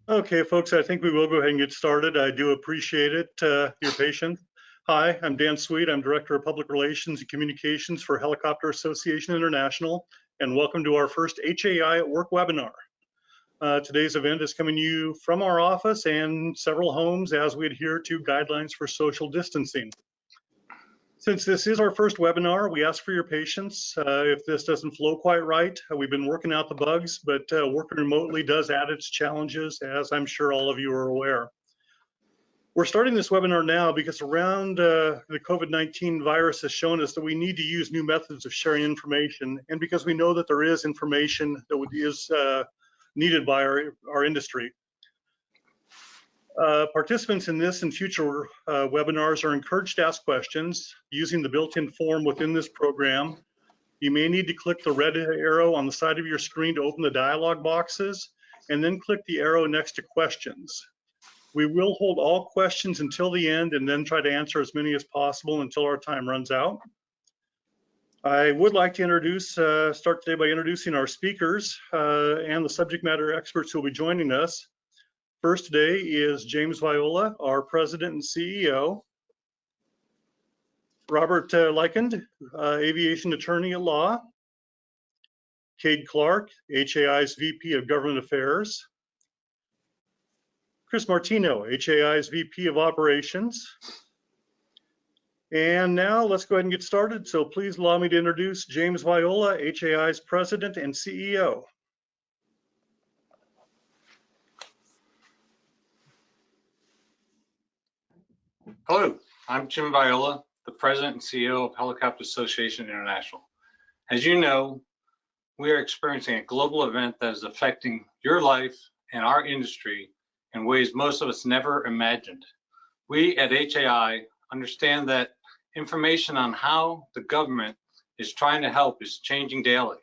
Okay, folks, I think we will go ahead and get started. I do appreciate it, your patience. Hi, I'm Dan Sweet. I'm Director of Public Relations and Communications for Helicopter Association International, and welcome to our first HAI at Work webinar. Today's event is coming to you from our office and several homes as we adhere to guidelines for social distancing. Since this is our first webinar, we ask for your patience. If this doesn't flow quite right, we've been working out the bugs, but working remotely does add its challenges, as I'm sure all of you are aware. We're starting this webinar now because around the COVID-19 virus has shown us that we need to use new methods of sharing information, and because we know that there is information that is needed by our industry. Participants in this and future webinars are encouraged to ask questions using the built-in form within this program. You may need to click the red arrow on the side of your screen to open the dialog boxes, and then click the arrow next to questions. We will hold all questions until the end and then try to answer as many as possible until our time runs out. I would like to start today by introducing our speakers and the subject matter experts who will be joining us. First today is James Viola, our President and CEO. Robert Leichend, Aviation Attorney at Law. Cade Clark, HAI's VP of Government Affairs. Chris Martino, HAI's VP of Operations. And now let's go ahead and get started. So please allow me to introduce James Viola, HAI's President and CEO. Hello, I'm Jim Viola, the President and CEO of Helicopter Association International. As you know, we are experiencing a global event that is affecting your life and our industry in ways most of us never imagined. We at HAI understand that information on how the government is trying to help is changing daily.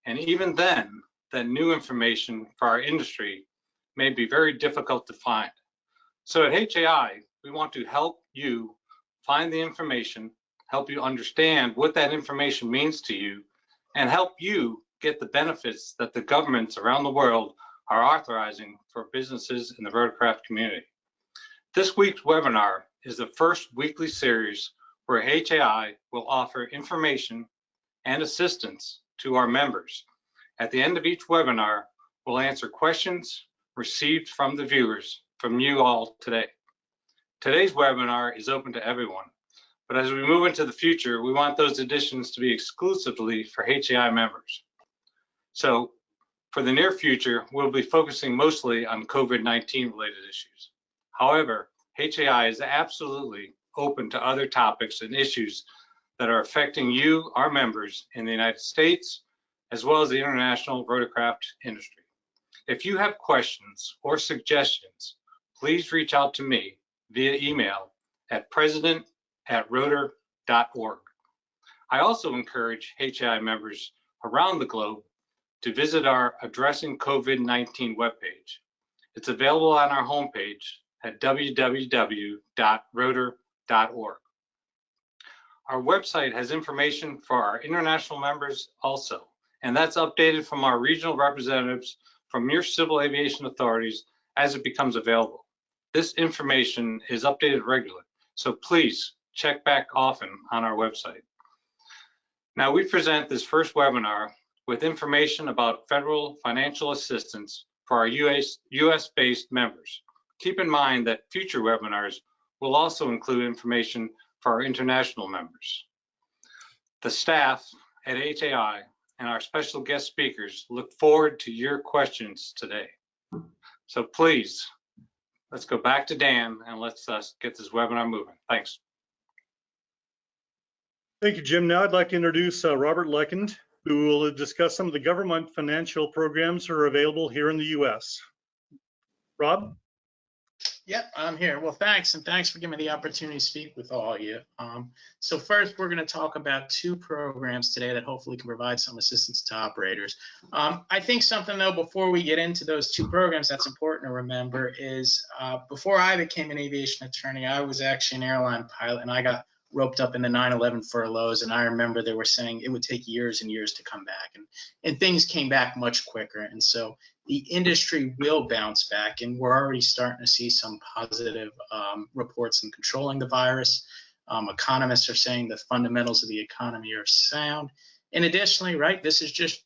And even then, that new information for our industry may be very difficult to find. So at HAI, we want to help you find the information, help you understand what that information means to you, and help you get the benefits that the governments around the world are authorizing for businesses in the rotorcraft community. This week's webinar is the first weekly series where HAI will offer information and assistance to our members. At the end of each webinar, we'll answer questions received from the viewers from you all today. Today's webinar is open to everyone, but as we move into the future, we want those additions to be exclusively for HAI members. So for the near future, we'll be focusing mostly on COVID-19 related issues. However, HAI is absolutely open to other topics and issues that are affecting you, our members in the United States, as well as the international rotorcraft industry. If you have questions or suggestions, please reach out to me via email at president@rotor.org. I also encourage HAI members around the globe to visit our Addressing COVID-19 webpage. It's available on our homepage at www.rotor.org. Our website has information for our international members also, and that's updated from our regional representatives from your civil aviation authorities as it becomes available. This information is updated regularly, so please check back often on our website. Now, we present this first webinar with information about federal financial assistance for our US-based members. Keep in mind that future webinars will also include information for our international members. The staff at HAI and our special guest speakers look forward to your questions today. So please, let's go back to Dan and let's get this webinar moving. Thanks. Thank you, Jim. Now I'd like to introduce Robert Leichend, who will discuss some of the government financial programs that are available here in the U.S. Rob? Yep, I'm here. Well, thanks, and thanks for giving me the opportunity to speak with all of you. So first, we're going to talk about two programs today that hopefully can provide some assistance to operators. I think something, though, before we get into those two programs that's important to remember is before I became an aviation attorney, I was actually an airline pilot, and I got roped up in the 9/11 furloughs, and I remember they were saying it would take years and years to come back, and things came back much quicker. And so the industry will bounce back, and we're already starting to see some positive reports in controlling the virus. Economists are saying the fundamentals of the economy are sound. And additionally, right, this is just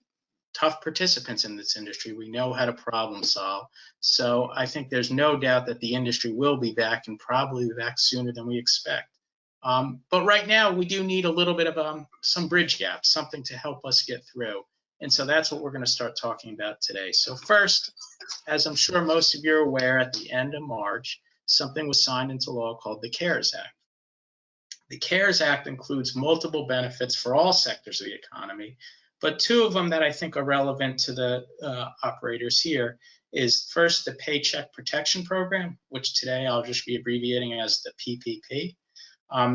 tough participants in this industry. We know how to problem solve. So I think there's no doubt that the industry will be back, and probably back sooner than we expect. But right now, we do need a little bit of some bridge gaps, something to help us get through. And so that's what we're going to start talking about today. So first, as I'm sure most of you are aware, at the end of March, something was signed into law called the CARES Act. The CARES Act includes multiple benefits for all sectors of the economy, but two of them that I think are relevant to the operators here is first the Paycheck Protection Program, which today I'll just be abbreviating as the PPP.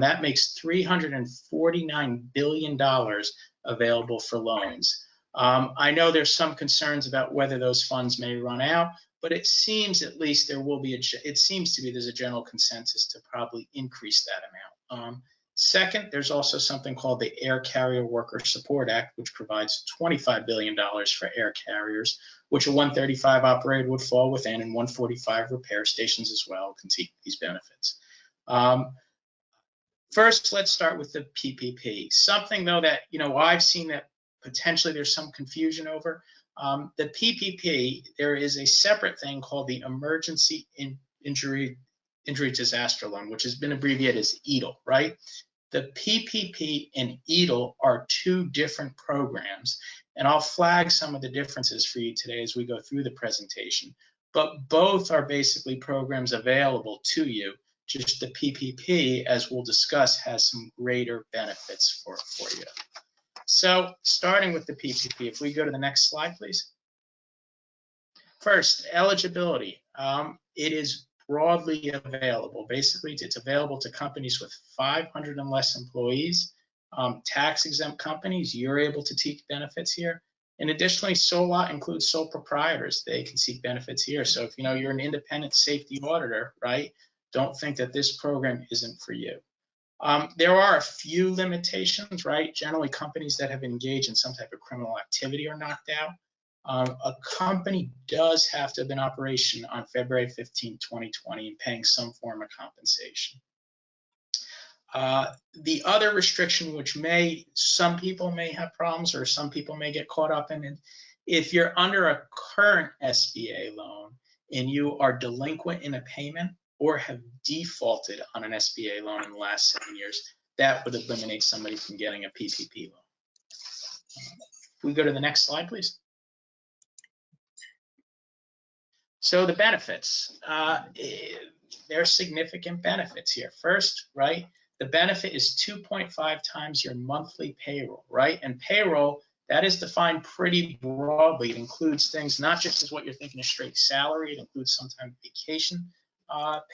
That makes $349 billion available for loans. I know there's some concerns about whether those funds may run out, but it seems at least there will be there's a general consensus to probably increase that amount. Second, there's also something called the Air Carrier Worker Support Act, which provides $25 billion for air carriers, which a 135 operator would fall within, and 145 repair stations as well can take these benefits. First, let's start with the PPP. Something though that I've seen that potentially there's some confusion over. The PPP, there is a separate thing called the Emergency Injury Disaster Loan, which has been abbreviated as EIDL, right? The PPP and EIDL are two different programs, and I'll flag some of the differences for you today as we go through the presentation. But both are basically programs available to you. Just the PPP, as we'll discuss, has some greater benefits for you. So starting with the PPP, if we go to the next slide, please. First, eligibility. It is broadly available. Basically, it's available to companies with 500 and less employees. Tax-exempt companies, you're able to seek benefits here. And additionally, SOLA includes sole proprietors. They can seek benefits here. So if you're an independent safety auditor, right, don't think that this program isn't for you. There are a few limitations, right? Generally, companies that have engaged in some type of criminal activity are knocked out. A company does have to have been in operation on February 15, 2020 and paying some form of compensation. The other restriction, which some people may have problems or some people may get caught up in it, if you're under a current SBA loan and you are delinquent in a payment or have defaulted on an SBA loan in the last 7 years, that would eliminate somebody from getting a PPP loan. We go to the next slide, please. So the benefits, there are significant benefits here. First, right, the benefit is 2.5 times your monthly payroll, right? And payroll, that is defined pretty broadly. It includes things not just as what you're thinking of straight salary. It includes sometimes vacation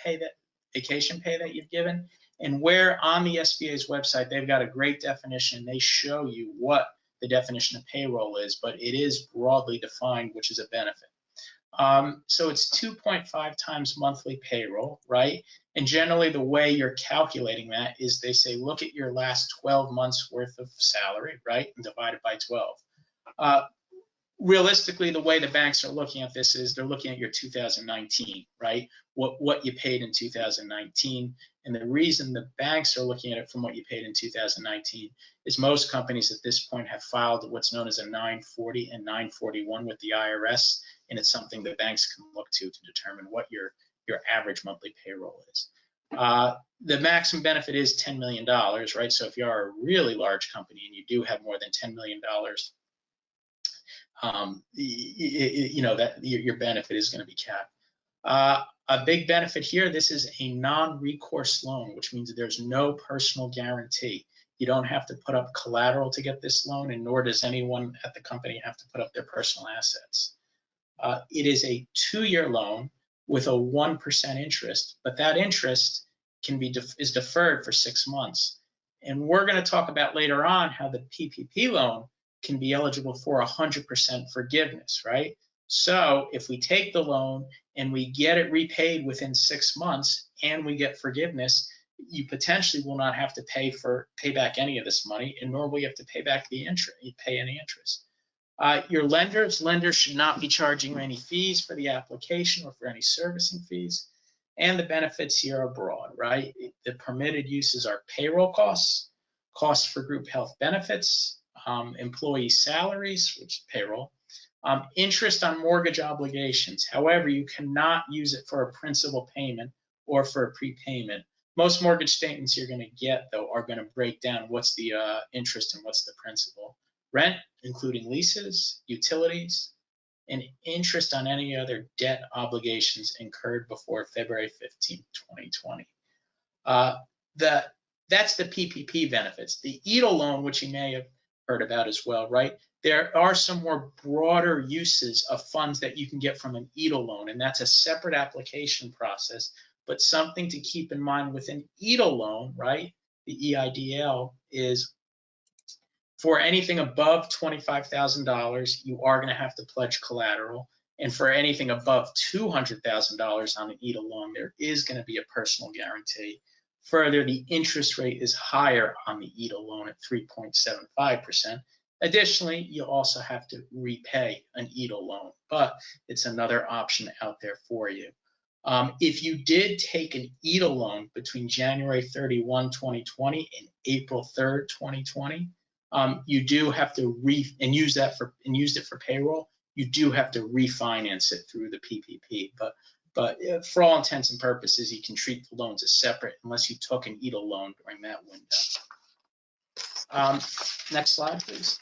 pay that you've given. And where on the SBA's website, they've got a great definition. They show you what the definition of payroll is, but it is broadly defined, which is a benefit. So it's 2.5 times monthly payroll, right? And generally the way you're calculating that is they say, look at your last 12 months worth of salary, right? And divide it by 12. Realistically, the way the banks are looking at this is they're looking at your 2019, right? What you paid in 2019. And the reason the banks are looking at it from what you paid in 2019 is most companies at this point have filed what's known as a 940 and 941 with the IRS. And it's something the banks can look to determine what your average monthly payroll is. The maximum benefit is $10 million, right? So if you are a really large company and you do have more than $10 million, that your benefit is going to be capped. A big benefit here, this is a non-recourse loan, which means there's no personal guarantee. You don't have to put up collateral to get this loan, and nor does anyone at the company have to put up their personal assets. It is a 2-year loan with a 1% interest, but that interest is deferred for 6 months. And we're going to talk about later on how the PPP loan can be eligible for 100% forgiveness, right? So if we take the loan and we get it repaid within 6 months and we get forgiveness, you potentially will not have to pay back any of this money, and nor will you have to pay back the interest, pay any interest. Your lenders should not be charging you any fees for the application or for any servicing fees. And the benefits here are broad, right? The permitted uses are payroll costs, costs for group health benefits, employee salaries, which is payroll, interest on mortgage obligations. However, you cannot use it for a principal payment or for a prepayment. Most mortgage statements you're going to get, though, are going to break down what's the interest and what's the principal. Rent, including leases, utilities, and interest on any other debt obligations incurred before February 15, 2020. That's the PPP benefits. The EIDL loan, which you may have heard about as well, right? There are some more broader uses of funds that you can get from an EIDL loan, and that's a separate application process. But something to keep in mind with an EIDL loan, right? The EIDL is for anything above $25,000, you are going to have to pledge collateral. And for anything above $200,000 on an EIDL loan, there is going to be a personal guarantee. Further, the interest rate is higher on the EIDL loan at 3.75%. Additionally, you also have to repay an EIDL loan, but it's another option out there for you. If you did take an EIDL loan between January 31, 2020 and April 3rd, 2020, you do have to used it for payroll. You do have to refinance it through the PPP, but for all intents and purposes, you can treat the loans as separate unless you took an EIDL loan during that window. Next slide, please.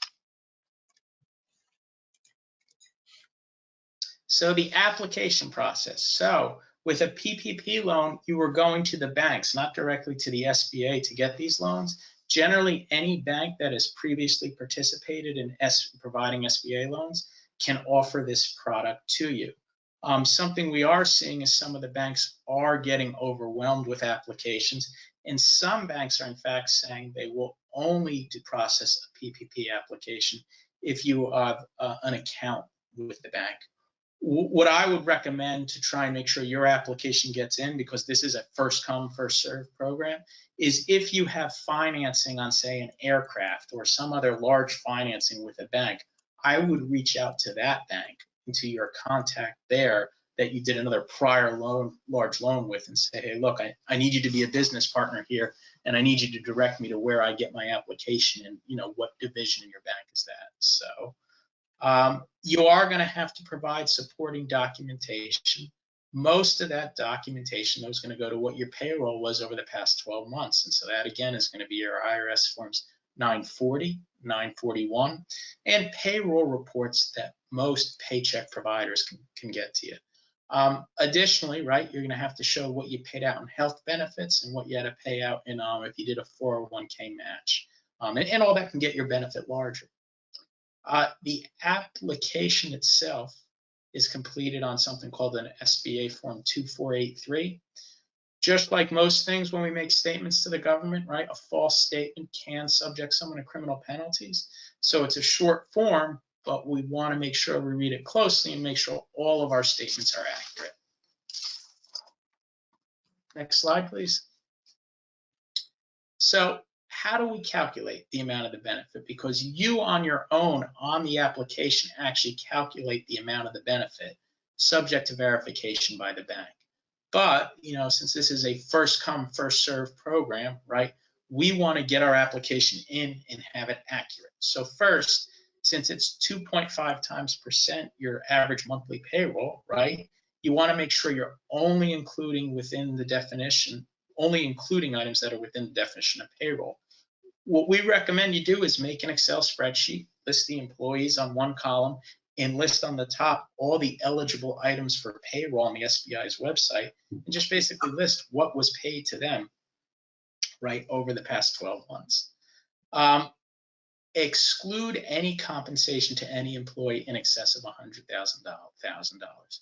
So the application process. So with a PPP loan, you were going to the banks, not directly to the SBA to get these loans. Generally, any bank that has previously participated in providing SBA loans can offer this product to you. Something we are seeing is some of the banks are getting overwhelmed with applications, and some banks are in fact saying they will only process a PPP application if you have an account with the bank. What I would recommend to try and make sure your application gets in, because this is a first come, first served program, is if you have financing on, say, an aircraft or some other large financing with a bank, I would reach out to that bank and to your contact there that you did another prior large loan with and say, hey, look, I need you to be a business partner here, and I need you to direct me to where I get my application and, you know, what division in your bank is that. So you are going to have to provide supporting documentation. Most of that documentation though is going to go to what your payroll was over the past 12 months. And so that again is going to be your IRS forms 940, 941, and payroll reports that most paycheck providers can get to you. Additionally, right, you're going to have to show what you paid out in health benefits and what you had to pay out in if you did a 401k match. And all that can get your benefit larger. The application itself is completed on something called an SBA Form 2483. Just like most things when we make statements to the government, right, a false statement can subject someone to criminal penalties. So it's a short form, but we want to make sure we read it closely and make sure all of our statements are accurate. Next slide, please. So how do we calculate the amount of the benefit? Because you on your own on the application actually calculate the amount of the benefit subject to verification by the bank. But, you know, since this is a first come, first served program, right, we want to get our application in and have it accurate. So first, since it's 2.5 times percent your average monthly payroll, right, you want to make sure you're only including within the definition, only including items that are within the definition of payroll. What we recommend you do is make an Excel spreadsheet, list the employees on one column, and list on the top all the eligible items for payroll on the SBI's website, and just basically list what was paid to them, right, over the past 12 months. Exclude any compensation to any employee in excess of $100,000.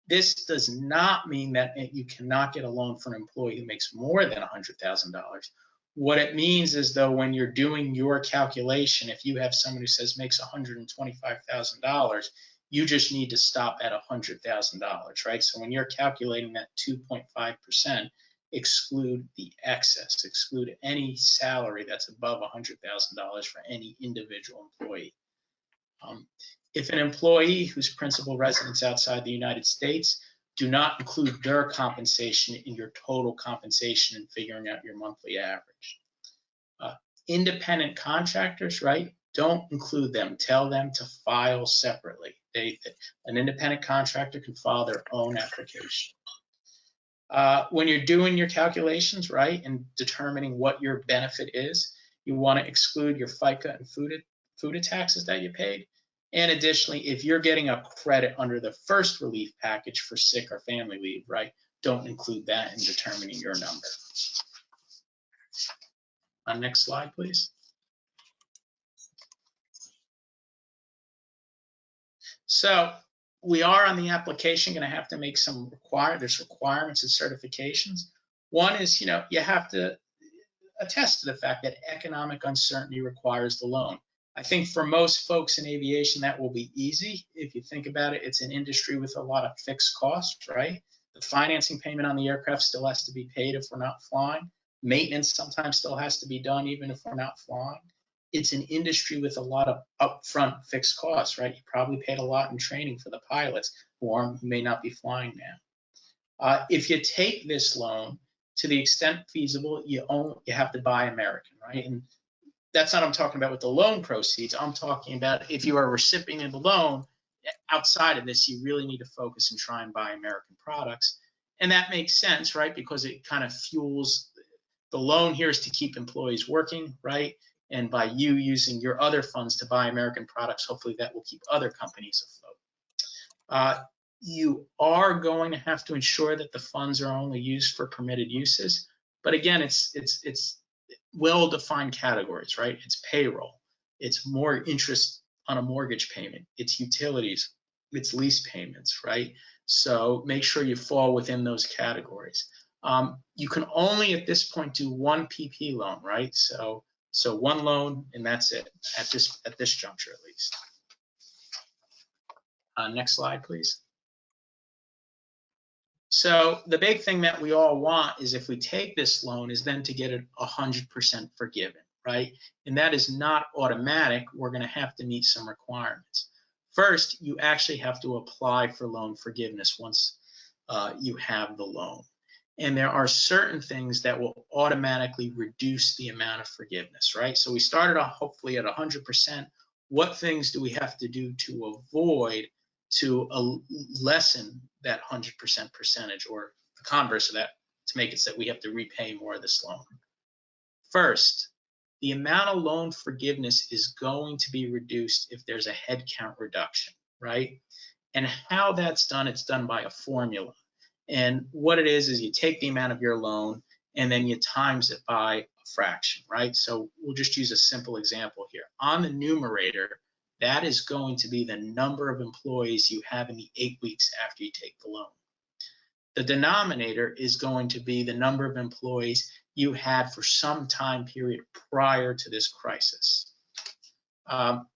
This does not mean that you cannot get a loan for an employee who makes more than $100,000. What it means is, though, when you're doing your calculation, if you have someone who says makes $125,000, you just need to stop at $100,000, right? So when you're calculating that 2.5%, exclude the excess, exclude any salary that's above $100,000 for any individual employee. If an employee whose principal residence outside the United States, do not include their compensation in your total compensation and figuring out your monthly average. Independent contractors, right? Don't include them. Tell them to file separately. An independent contractor can file their own application. When you're doing your calculations, right, and determining what your benefit is, you want to exclude your FICA and FUTA taxes that you paid. And additionally, if you're getting a credit under the first relief package for sick or family leave, right, don't include that in determining your number. Next slide, please. So we are on the application going to have to make some there's requirements and certifications. One is, you have to attest to the fact that economic uncertainty requires the loan. I think for most folks in aviation, that will be easy. If you think about it, it's an industry with a lot of fixed costs, right? The financing payment on the aircraft still has to be paid if we're not flying. Maintenance sometimes still has to be done even if we're not flying. It's an industry with a lot of upfront fixed costs, right? You probably paid a lot in training for the pilots who may not be flying now. If you take this loan, to the extent feasible, you have to buy American, right? And that's not what I'm talking about with the loan proceeds. I'm talking about if you are a recipient of the loan, outside of this, you really need to focus and try and buy American products. And that makes sense, right? Because it kind of fuels the loan here is to keep employees working, right? And by you using your other funds to buy American products, hopefully that will keep other companies afloat. You are going to have to ensure that the funds are only used for permitted uses. But again, it's well-defined categories, right? It's payroll, it's more interest on a mortgage payment, it's utilities, it's lease payments, right? So make sure you fall within those categories. You can only at this point do one PP loan, right? So one loan and that's it at this juncture at least. Next slide, please. So the big thing that we all want is if we take this loan is then to get it 100% forgiven, right? And that is not automatic. We're going to have to meet some requirements. First, you actually have to apply for loan forgiveness once you have the loan. And there are certain things that will automatically reduce the amount of forgiveness, right? So we started off hopefully at 100%. What things do we have to do to avoid to lessen that 100% percentage, or the converse of that, to make it so that we have to repay more of this loan? First, the amount of loan forgiveness is going to be reduced if there's a headcount reduction, right? And how that's done, it's done by a formula. And what it is you take the amount of your loan and then you times it by a fraction, right? So we'll just use a simple example here. On the numerator, that is going to be the number of employees you have in the 8 weeks after you take the loan. The denominator is going to be the number of employees you had for some time period prior to this crisis. And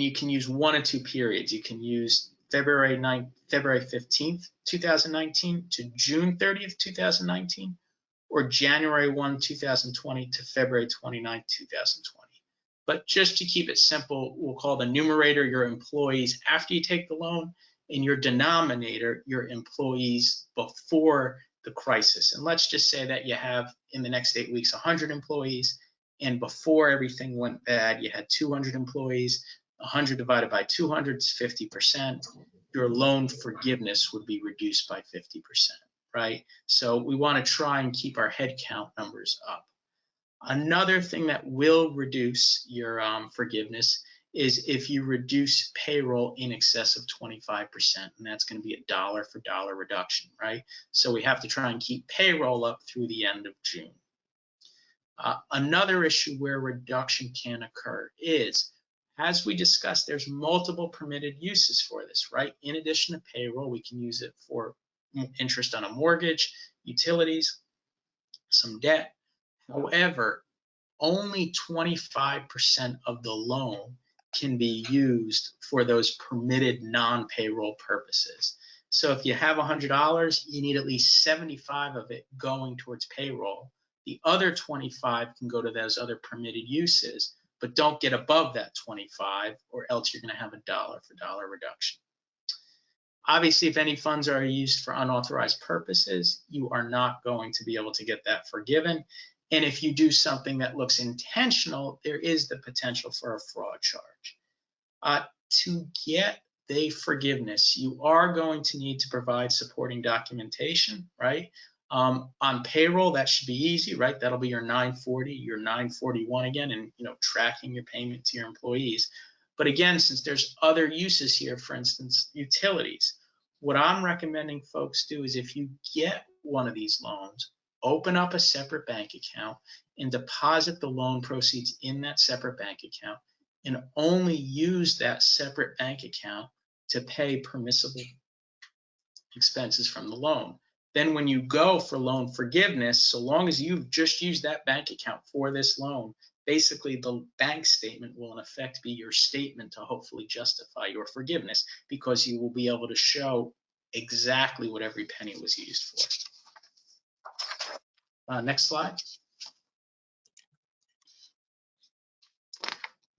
you can use one of two periods. You can use February 15th, 2019 to June 30th, 2019, or January 1, 2020 to February 29th, 2020. But just to keep it simple, we'll call the numerator your employees after you take the loan, and your denominator your employees before the crisis. And let's just say that you have in the next 8 weeks 100 employees, and before everything went bad, you had 200 employees. 100 divided by 200 is 50%. Your loan forgiveness would be reduced by 50%, right? So we want to try and keep our headcount numbers up. Another thing that will reduce your forgiveness is if you reduce payroll in excess of 25%, and that's going to be a dollar for dollar reduction, right? So we have to try and keep payroll up through the end of June. Another issue where reduction can occur is, as we discussed, there's multiple permitted uses for this, right? In addition to payroll, we can use it for interest on a mortgage, utilities, some debt. However, only 25% of the loan can be used for those permitted non-payroll purposes. So if you have $100, you need at least 75 of it going towards payroll. The other 25 can go to those other permitted uses, but don't get above that 25, or else you're going to have a dollar for dollar reduction. Obviously, if any funds are used for unauthorized purposes, you are not going to be able to get that forgiven. And if you do something that looks intentional, there is the potential for a fraud charge. To get the forgiveness, you are going to need to provide supporting documentation, right? On payroll, that should be easy, right? That'll be your 940, your 941 again, and tracking your payment to your employees. But again, since there's other uses here, for instance, utilities, what I'm recommending folks do is if you get one of these loans, open up a separate bank account and deposit the loan proceeds in that separate bank account, and only use that separate bank account to pay permissible expenses from the loan. Then when you go for loan forgiveness, so long as you've just used that bank account for this loan, basically the bank statement will in effect be your statement to hopefully justify your forgiveness, because you will be able to show exactly what every penny was used for. Next slide.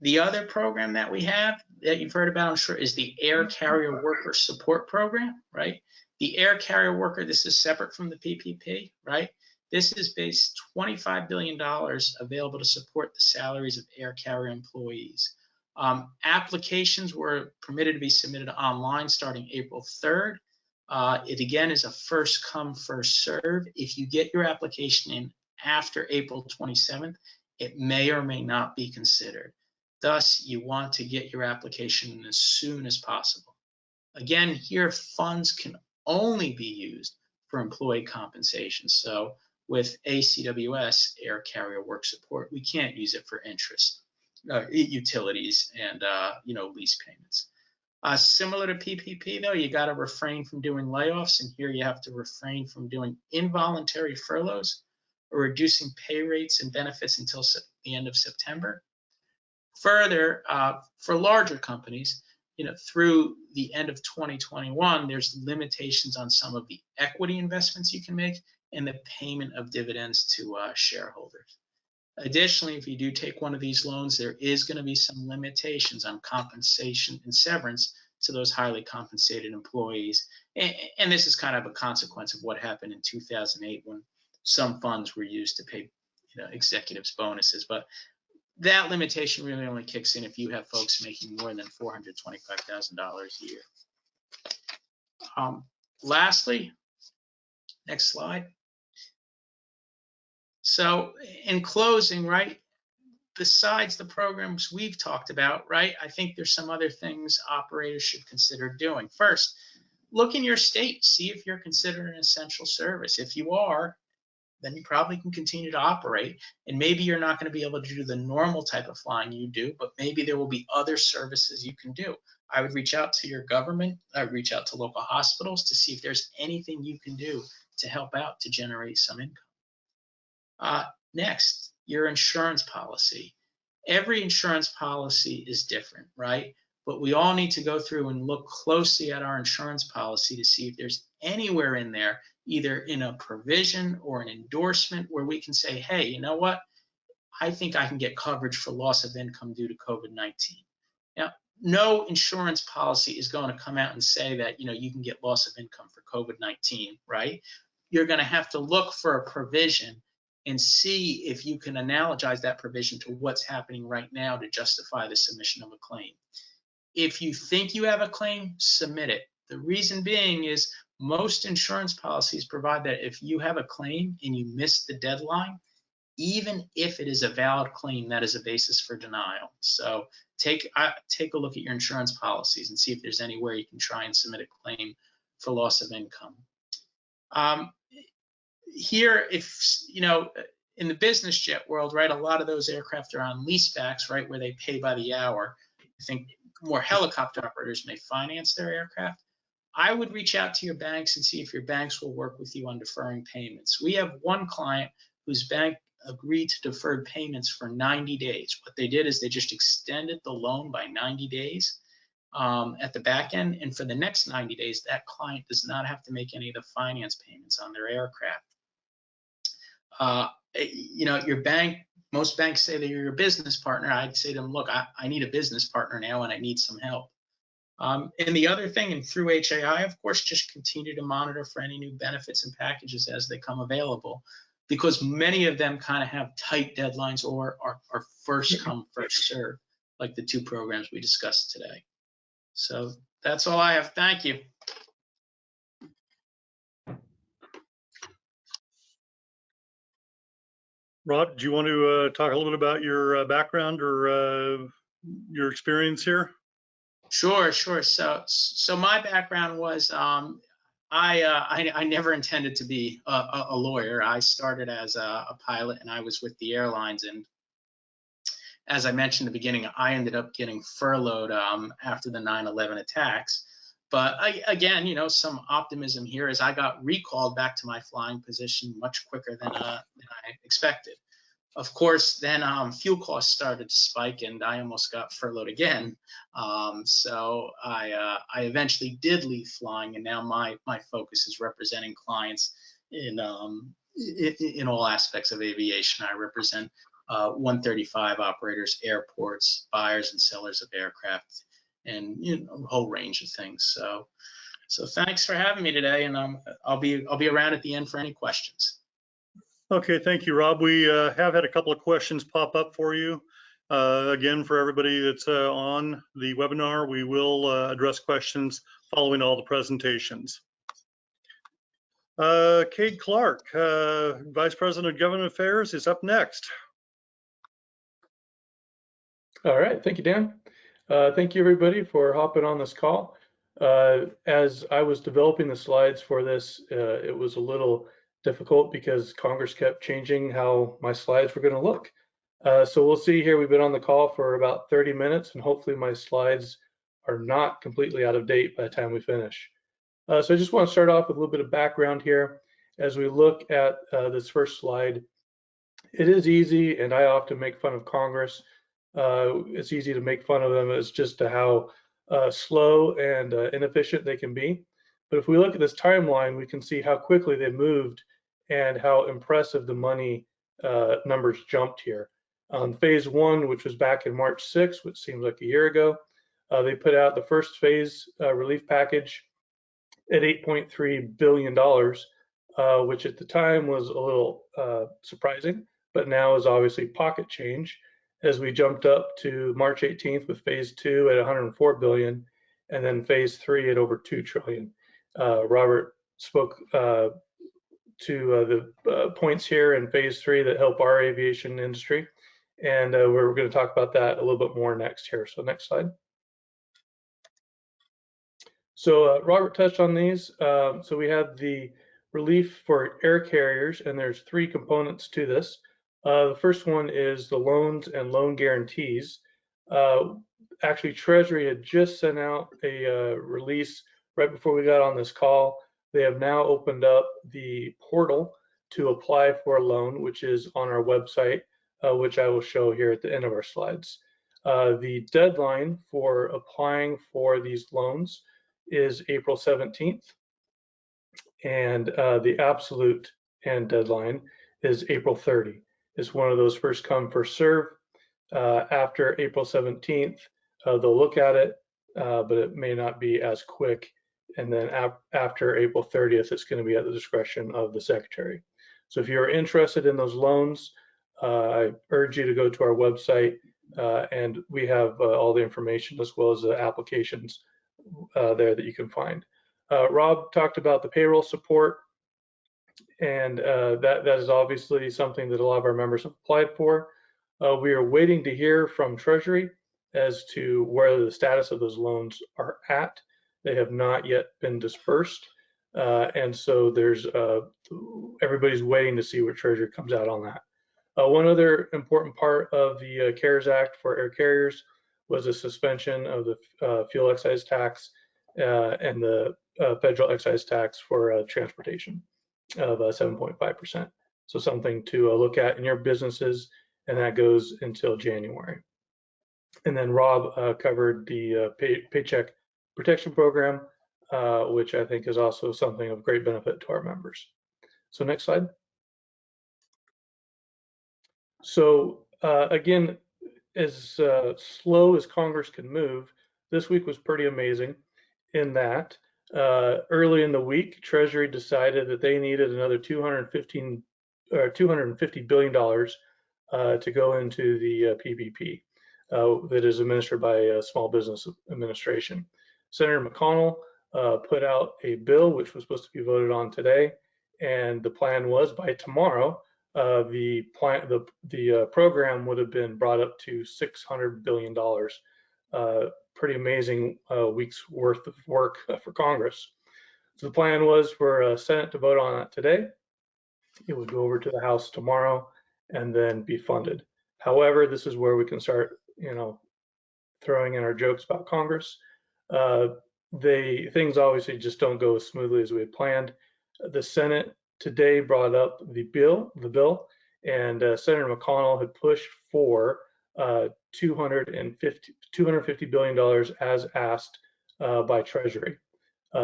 The other program that we have that you've heard about, I'm sure, is the Air Carrier Worker Support Program, right? The Air Carrier Worker, this is separate from the PPP, right? This is based $25 billion available to support the salaries of air carrier employees. Applications were permitted to be submitted online starting April 3rd. It again is a first come, first serve. If you get your application in after April 27th, it may or may not be considered. Thus, you want to get your application in as soon as possible. Again, here funds can only be used for employee compensation. So with ACWS, Air Carrier Work Support, we can't use it for interest, utilities, and lease payments. Similar to PPP, though, you got to refrain from doing layoffs, and here you have to refrain from doing involuntary furloughs or reducing pay rates and benefits until the end of September. Further, for larger companies, through the end of 2021, there's limitations on some of the equity investments you can make and the payment of dividends to shareholders. Additionally, if you do take one of these loans, there is going to be some limitations on compensation and severance to those highly compensated employees. And this is kind of a consequence of what happened in 2008 when some funds were used to pay executives bonuses. But that limitation really only kicks in if you have folks making more than $425,000 a year. Lastly, next slide. So in closing, right, besides the programs we've talked about, right, I think there's some other things operators should consider doing. First, look in your state, see if you're considered an essential service. If you are, then you probably can continue to operate. And maybe you're not going to be able to do the normal type of flying you do, but maybe there will be other services you can do. I would reach out to your government, I would reach out to local hospitals to see if there's anything you can do to help out to generate some income. Next, your insurance policy. Every insurance policy is different, right? But we all need to go through and look closely at our insurance policy to see if there's anywhere in there, either in a provision or an endorsement, where we can say, hey, you know what? I think I can get coverage for loss of income due to COVID-19. Now, no insurance policy is going to come out and say that, you can get loss of income for COVID-19, right? You're going to have to look for a provision and see if you can analogize that provision to what's happening right now to justify the submission of a claim. If you think you have a claim, submit it. The reason being is most insurance policies provide that if you have a claim and you miss the deadline, even if it is a valid claim, that is a basis for denial. So take a look at your insurance policies and see if there's anywhere you can try and submit a claim for loss of income. Here, if in the business jet world, right, a lot of those aircraft are on leasebacks, right, where they pay by the hour. I think more helicopter operators may finance their aircraft. I would reach out to your banks and see if your banks will work with you on deferring payments. We have one client whose bank agreed to deferred payments for 90 days. What they did is they just extended the loan by 90 days at the back end. And for the next 90 days, that client does not have to make any of the finance payments on their aircraft. your bank, most banks say that you're your business partner. I'd say to them, look, I need a business partner now and I need some help. And the other thing, and through HAI, of course, just continue to monitor for any new benefits and packages as they come available, because many of them kind of have tight deadlines or are first come, first serve, like the 2 programs we discussed today. So that's all I have. Thank you. Rob, do you want to talk a little bit about your background or your experience here? Sure. So my background was I never intended to be a lawyer. I started as a pilot, and I was with the airlines. And as I mentioned in the beginning, I ended up getting furloughed after the 9/11 attacks. But again, some optimism here as I got recalled back to my flying position much quicker than I expected. Of course, then fuel costs started to spike, and I almost got furloughed again. So I eventually did leave flying, and now my focus is representing clients in all aspects of aviation. I represent 135 operators, airports, buyers and sellers of aircraft, and a whole range of things. So thanks for having me today, and I'll be around at the end for any questions. Okay, thank you, Rob. We have had a couple of questions pop up for you. Again, for everybody that's on the webinar, we will address questions following all the presentations. Cade Clark, Vice President of Government Affairs, is up next. All right, thank you, Dan. Thank you, everybody, for hopping on this call. As I was developing the slides for this, it was a little difficult because Congress kept changing how my slides were going to look. So we'll see here, we've been on the call for about 30 minutes, and hopefully my slides are not completely out of date by the time we finish. So I just want to start off with a little bit of background here. As we look at this first slide, it is easy, and I often make fun of Congress. It's easy to make fun of them as just to how slow and inefficient they can be. But if we look at this timeline, we can see how quickly they moved and how impressive the money numbers jumped here. Phase 1, which was back in March 6th, which seems like a year ago, they put out the first phase relief package at $8.3 billion, which at the time was a little surprising, but now is obviously pocket change, as we jumped up to March 18th with phase 2 at 104 billion, and then phase 3 at over 2 trillion. Robert spoke to the points here in phase 3 that help our aviation industry, and we're going to talk about that a little bit more next here. So next slide. So Robert touched on these. So we have the relief for air carriers, and there's 3 components to this. The first one is the loans and loan guarantees. Actually, Treasury had just sent out a release right before we got on this call. They have now opened up the portal to apply for a loan, which is on our website, which I will show here at the end of our slides. The deadline for applying for these loans is April 17th, and the absolute end deadline is April 30. It's one of those first come, first serve. After April 17th, they'll look at it, but it may not be as quick. And then after April 30th, it's going to be at the discretion of the Secretary. So if you're interested in those loans, I urge you to go to our website, and we have all the information as well as the applications there that you can find. Rob talked about the payroll support, and that is obviously something that a lot of our members have applied for. We are waiting to hear from Treasury as to where the status of those loans are at. They have not yet been dispersed, and so there's everybody's waiting to see what Treasury comes out on that. One other important part of the CARES Act for air carriers was a suspension of the fuel excise tax and the federal excise tax for transportation of 7.5%. So something to look at in your businesses, and that goes until January. And then Rob covered the Paycheck Protection Program, which I think is also something of great benefit to our members. So next slide. So again, as slow as Congress can move, this week was pretty amazing in that early in the week, Treasury decided that they needed another $250 billion to go into the PPP that is administered by Small Business Administration. Senator McConnell put out a bill which was supposed to be voted on today, and the plan was by tomorrow the program would have been brought up to $600 billion. Pretty amazing week's worth of work for Congress. So the plan was for Senate to vote on it today. It would go over to the House tomorrow and then be funded. However, this is where we can start, throwing in our jokes about Congress. Things obviously just don't go as smoothly as we had planned. The Senate today brought up the bill, and Senator McConnell had pushed for $250 billion as asked by Treasury.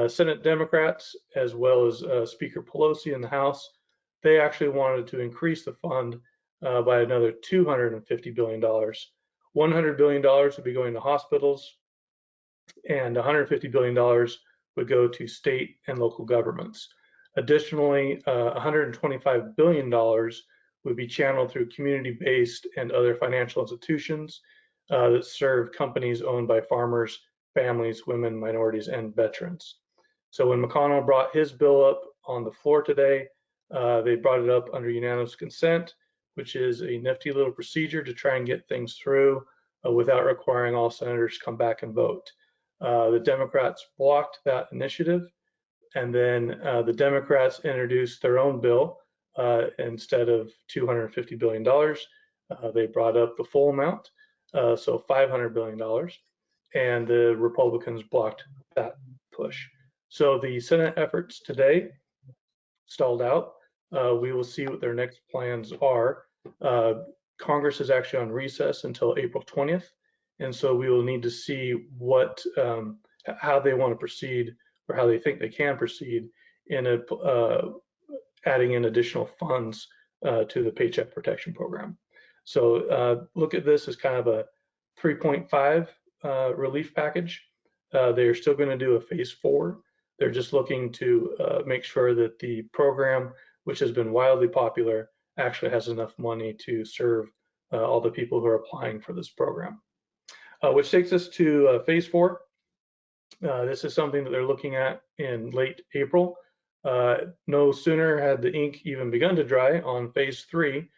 Senate Democrats, as well as Speaker Pelosi in the House, they actually wanted to increase the fund by another $250 billion. $100 billion would be going to hospitals, and $150 billion would go to state and local governments. Additionally, $125 billion would be channeled through community-based and other financial institutions that serve companies owned by farmers, families, women, minorities, and veterans. So when McConnell brought his bill up on the floor today, they brought it up under unanimous consent, which is a nifty little procedure to try and get things through without requiring all senators to come back and vote. The Democrats blocked that initiative, and then the Democrats introduced their own bill. Instead of $250 billion, they brought up the full amount, so $500 billion, and the Republicans blocked that push. So the Senate efforts today stalled out. We will see what their next plans are. Congress is actually on recess until April 20th, and so we will need to see how they want to proceed, or how they think they can proceed in adding in additional funds to the Paycheck Protection Program. So look at this as kind of a 3.5 relief package. They're still going to do a phase 4. They're just looking to make sure that the program, which has been wildly popular, actually has enough money to serve all the people who are applying for this program. Which takes us to phase 4. This is something that they're looking at in late April. No sooner had the ink even begun to dry on phase 3,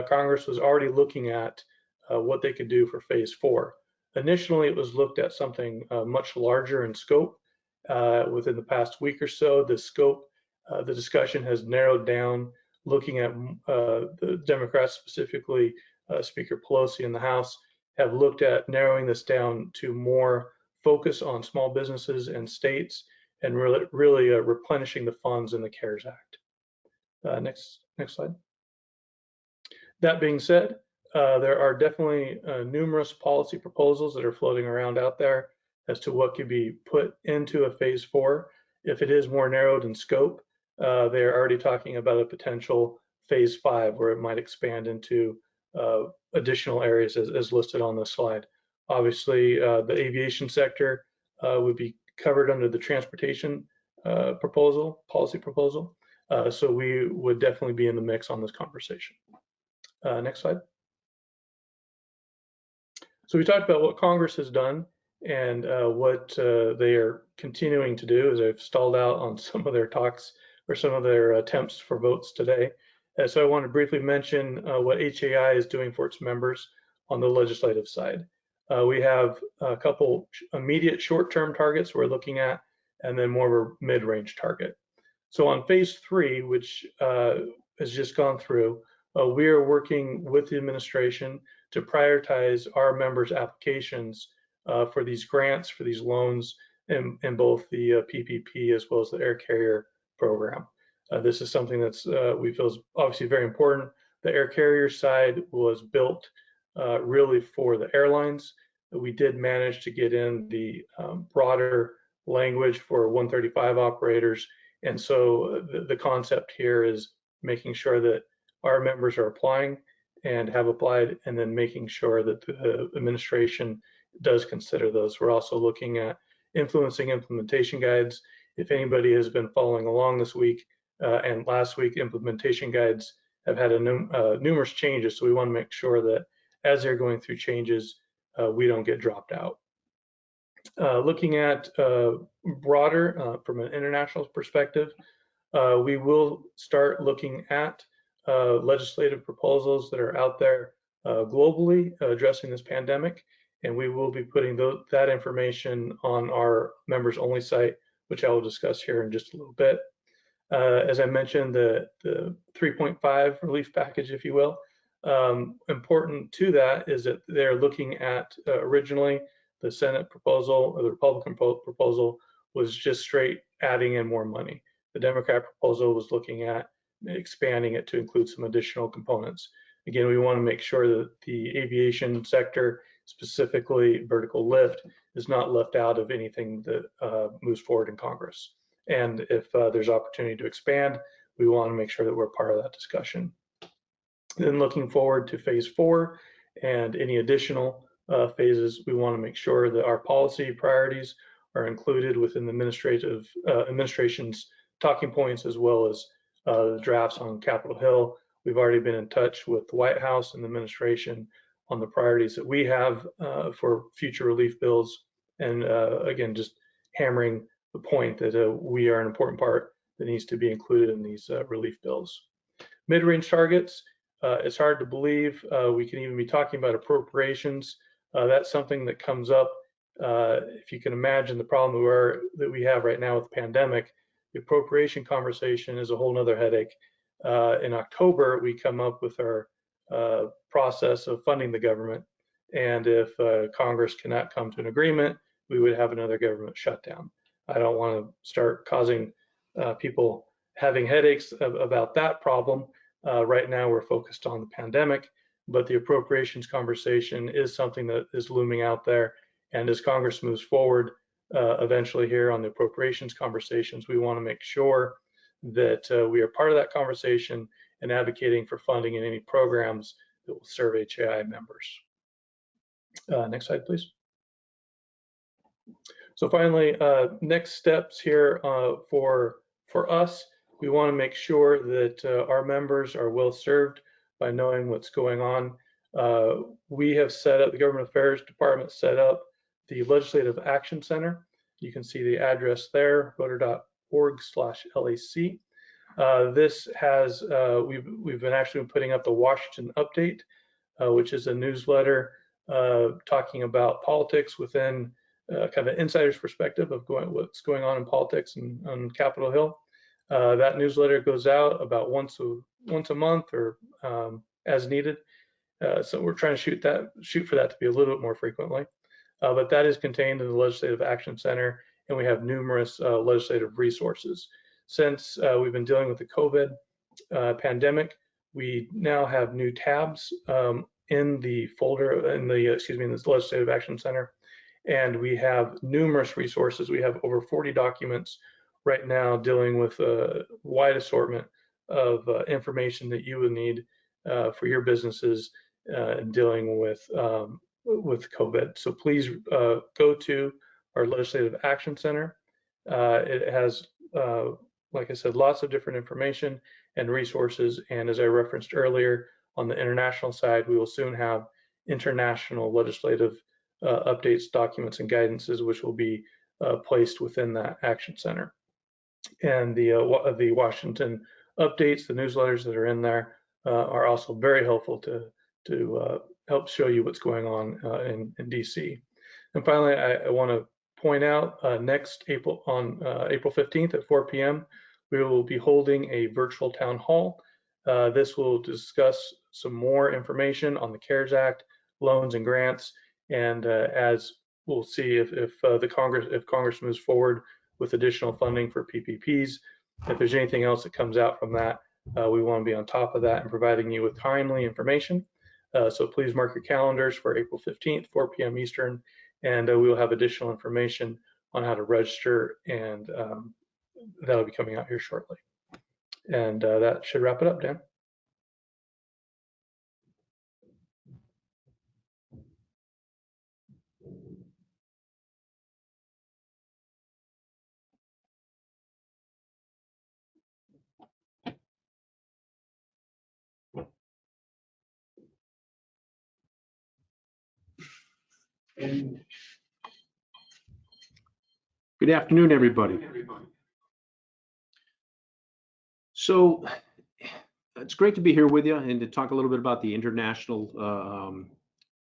Congress was already looking at what they could do for phase 4. Initially, it was looked at something much larger in scope. Within the past week or so, the scope, the discussion has narrowed down, looking at the Democrats, specifically Speaker Pelosi in the House, have looked at narrowing this down to more focus on small businesses and states, and really replenishing the funds in the CARES Act. Next slide. That being said, there are definitely numerous policy proposals that are floating around out there as to what could be put into a phase 4. If it is more narrowed in scope, they're already talking about a potential phase 5 where it might expand into additional areas as listed on this slide. Obviously, the aviation sector would be covered under the transportation policy proposal. So we would definitely be in the mix on this conversation. Next slide. So we talked about what Congress has done and what they are continuing to do, as they've stalled out on some of their talks or some of their attempts for votes today. So I want to briefly mention what HAI is doing for its members on the legislative side. We have a couple immediate short-term targets we're looking at, and then more of a mid-range target. So on phase 3, which has just gone through, we are working with the administration to prioritize our members' applications for these grants, for these loans, in both the PPP as well as the air carrier program. This is something that's we feel is obviously very important. The air carrier side was built really for the airlines. We did manage to get in the broader language for 135 operators, and so the concept here is making sure that our members are applying and have applied, and then making sure that the administration does consider those. We're also looking at influencing implementation guides. If anybody has been following along this week and last week, implementation guides have had numerous changes, so we want to make sure that as they're going through changes, we don't get dropped out. Looking at broader from an international perspective, we will start looking at legislative proposals that are out there globally addressing this pandemic, and we will be putting that information on our members only site, which I will discuss here in just a little bit. As I mentioned, the 3.5 relief package, if you will, important to that is that they're looking at originally the Senate proposal, or the Republican proposal, was just straight adding in more money. The Democrat proposal was looking at expanding it to include some additional components. Again, we want to make sure that the aviation sector, specifically vertical lift, is not left out of anything that moves forward in Congress. And if there's opportunity to expand, we want to make sure that we're part of that discussion. Then looking forward to phase 4 and any additional phases, we want to make sure that our policy priorities are included within the administration's talking points, as well as drafts on Capitol Hill. We've already been in touch with the White House and the administration on the priorities that we have for future relief bills. And again, just hammering the point that we are an important part that needs to be included in these relief bills. Mid-range targets, it's hard to believe we can even be talking about appropriations. That's something that comes up. If you can imagine the problem that we have right now with the pandemic, the appropriation conversation is a whole nother headache. In October, we come up with our process of funding the government. And if Congress cannot come to an agreement, we would have another government shutdown. I don't want to start causing people having headaches about that problem. Right now, we're focused on the pandemic, but the appropriations conversation is something that is looming out there. And as Congress moves forward, eventually here on the appropriations conversations, we want to make sure that we are part of that conversation and advocating for funding in any programs that will serve HAI members. Next slide, please. So finally, next steps here for us, we want to make sure that our members are well served by knowing what's going on. We have set up, the Government Affairs Department set up the Legislative Action Center. You can see the address there, voter.org/LAC. This has, we've been actually putting up the Washington Update, which is a newsletter talking about politics within kind of an insider's perspective of what's going on in politics on Capitol Hill. That newsletter goes out about once a month or as needed. So we're trying to shoot for that to be a little bit more frequently. But that is contained in the Legislative Action Center, and we have numerous legislative resources. Since we've been dealing with the COVID pandemic, we now have new tabs in the folder, in this Legislative Action Center, and we have numerous resources. We have over 40 documents right now dealing with a wide assortment of information that you would need for your businesses dealing with COVID. So please go to our Legislative Action Center. It has, like I said, lots of different information and resources. And as I referenced earlier, on the international side, we will soon have international legislative updates, documents, and guidances, which will be placed within that Action Center. And the Washington updates, the newsletters that are in there, are also very helpful to help show you what's going on in DC. And finally, I want to point out next April 15th at 4 p.m., we will be holding a virtual town hall. This will discuss some more information on the CARES Act, loans and grants, and as we'll see if Congress moves forward with additional funding for PPPs. If there's anything else that comes out from that, we want to be on top of that and providing you with timely information. So please mark your calendars for April 15th, 4 p.m. Eastern, and we will have additional information on how to register, and that'll be coming out here shortly. And that should wrap it up, Dan. Good afternoon, everybody. So it's great to be here with you and to talk a little bit about the international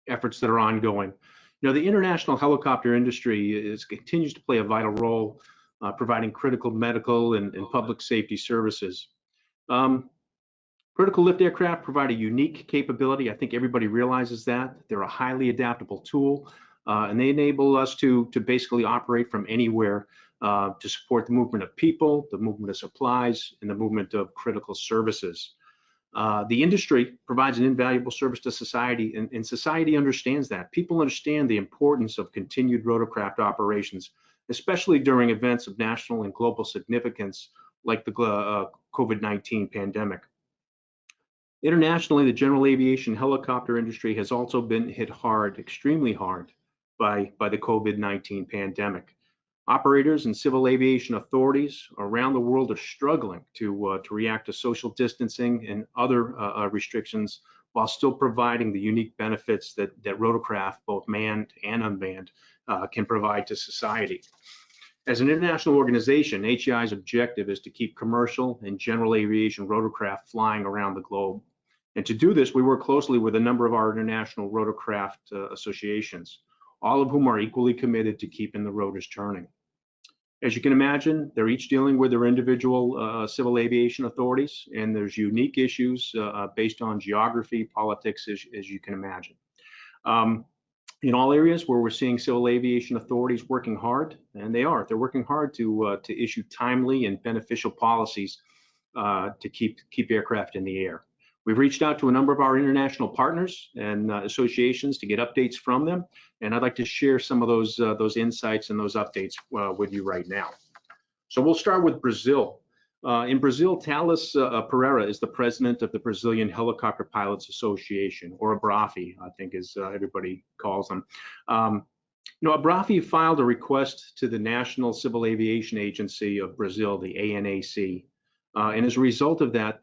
efforts that are ongoing. You know, the international helicopter industry continues to play a vital role providing critical medical and public safety services. Critical lift aircraft provide a unique capability. I think everybody realizes that. They're a highly adaptable tool, and they enable us to basically operate from anywhere to support the movement of people, the movement of supplies, and the movement of critical services. The industry provides an invaluable service to society, and society understands that. People understand the importance of continued rotorcraft operations, especially during events of national and global significance like the COVID-19 pandemic. Internationally, the general aviation helicopter industry has also been hit hard, extremely hard, by the COVID-19 pandemic. Operators and civil aviation authorities around the world are struggling to react to social distancing and other restrictions while still providing the unique benefits that rotorcraft, both manned and unmanned, can provide to society. As an international organization, HEI's objective is to keep commercial and general aviation rotorcraft flying around the globe. And to do this, we work closely with a number of our international rotorcraft associations, all of whom are equally committed to keeping the rotors turning. As you can imagine, they're each dealing with their individual civil aviation authorities, and there's unique issues based on geography, politics, as you can imagine. In all areas where we're seeing civil aviation authorities working hard, and they're working hard to issue timely and beneficial policies to keep aircraft in the air. We've reached out to a number of our international partners and associations to get updates from them, and I'd like to share some of those insights and those updates with you right now. So we'll start with Brazil. In Brazil, Thales Pereira is the president of the Brazilian Helicopter Pilots Association, or ABRAFI, I think as everybody calls them. ABRAFI filed a request to the National Civil Aviation Agency of Brazil, the ANAC. And as a result of that,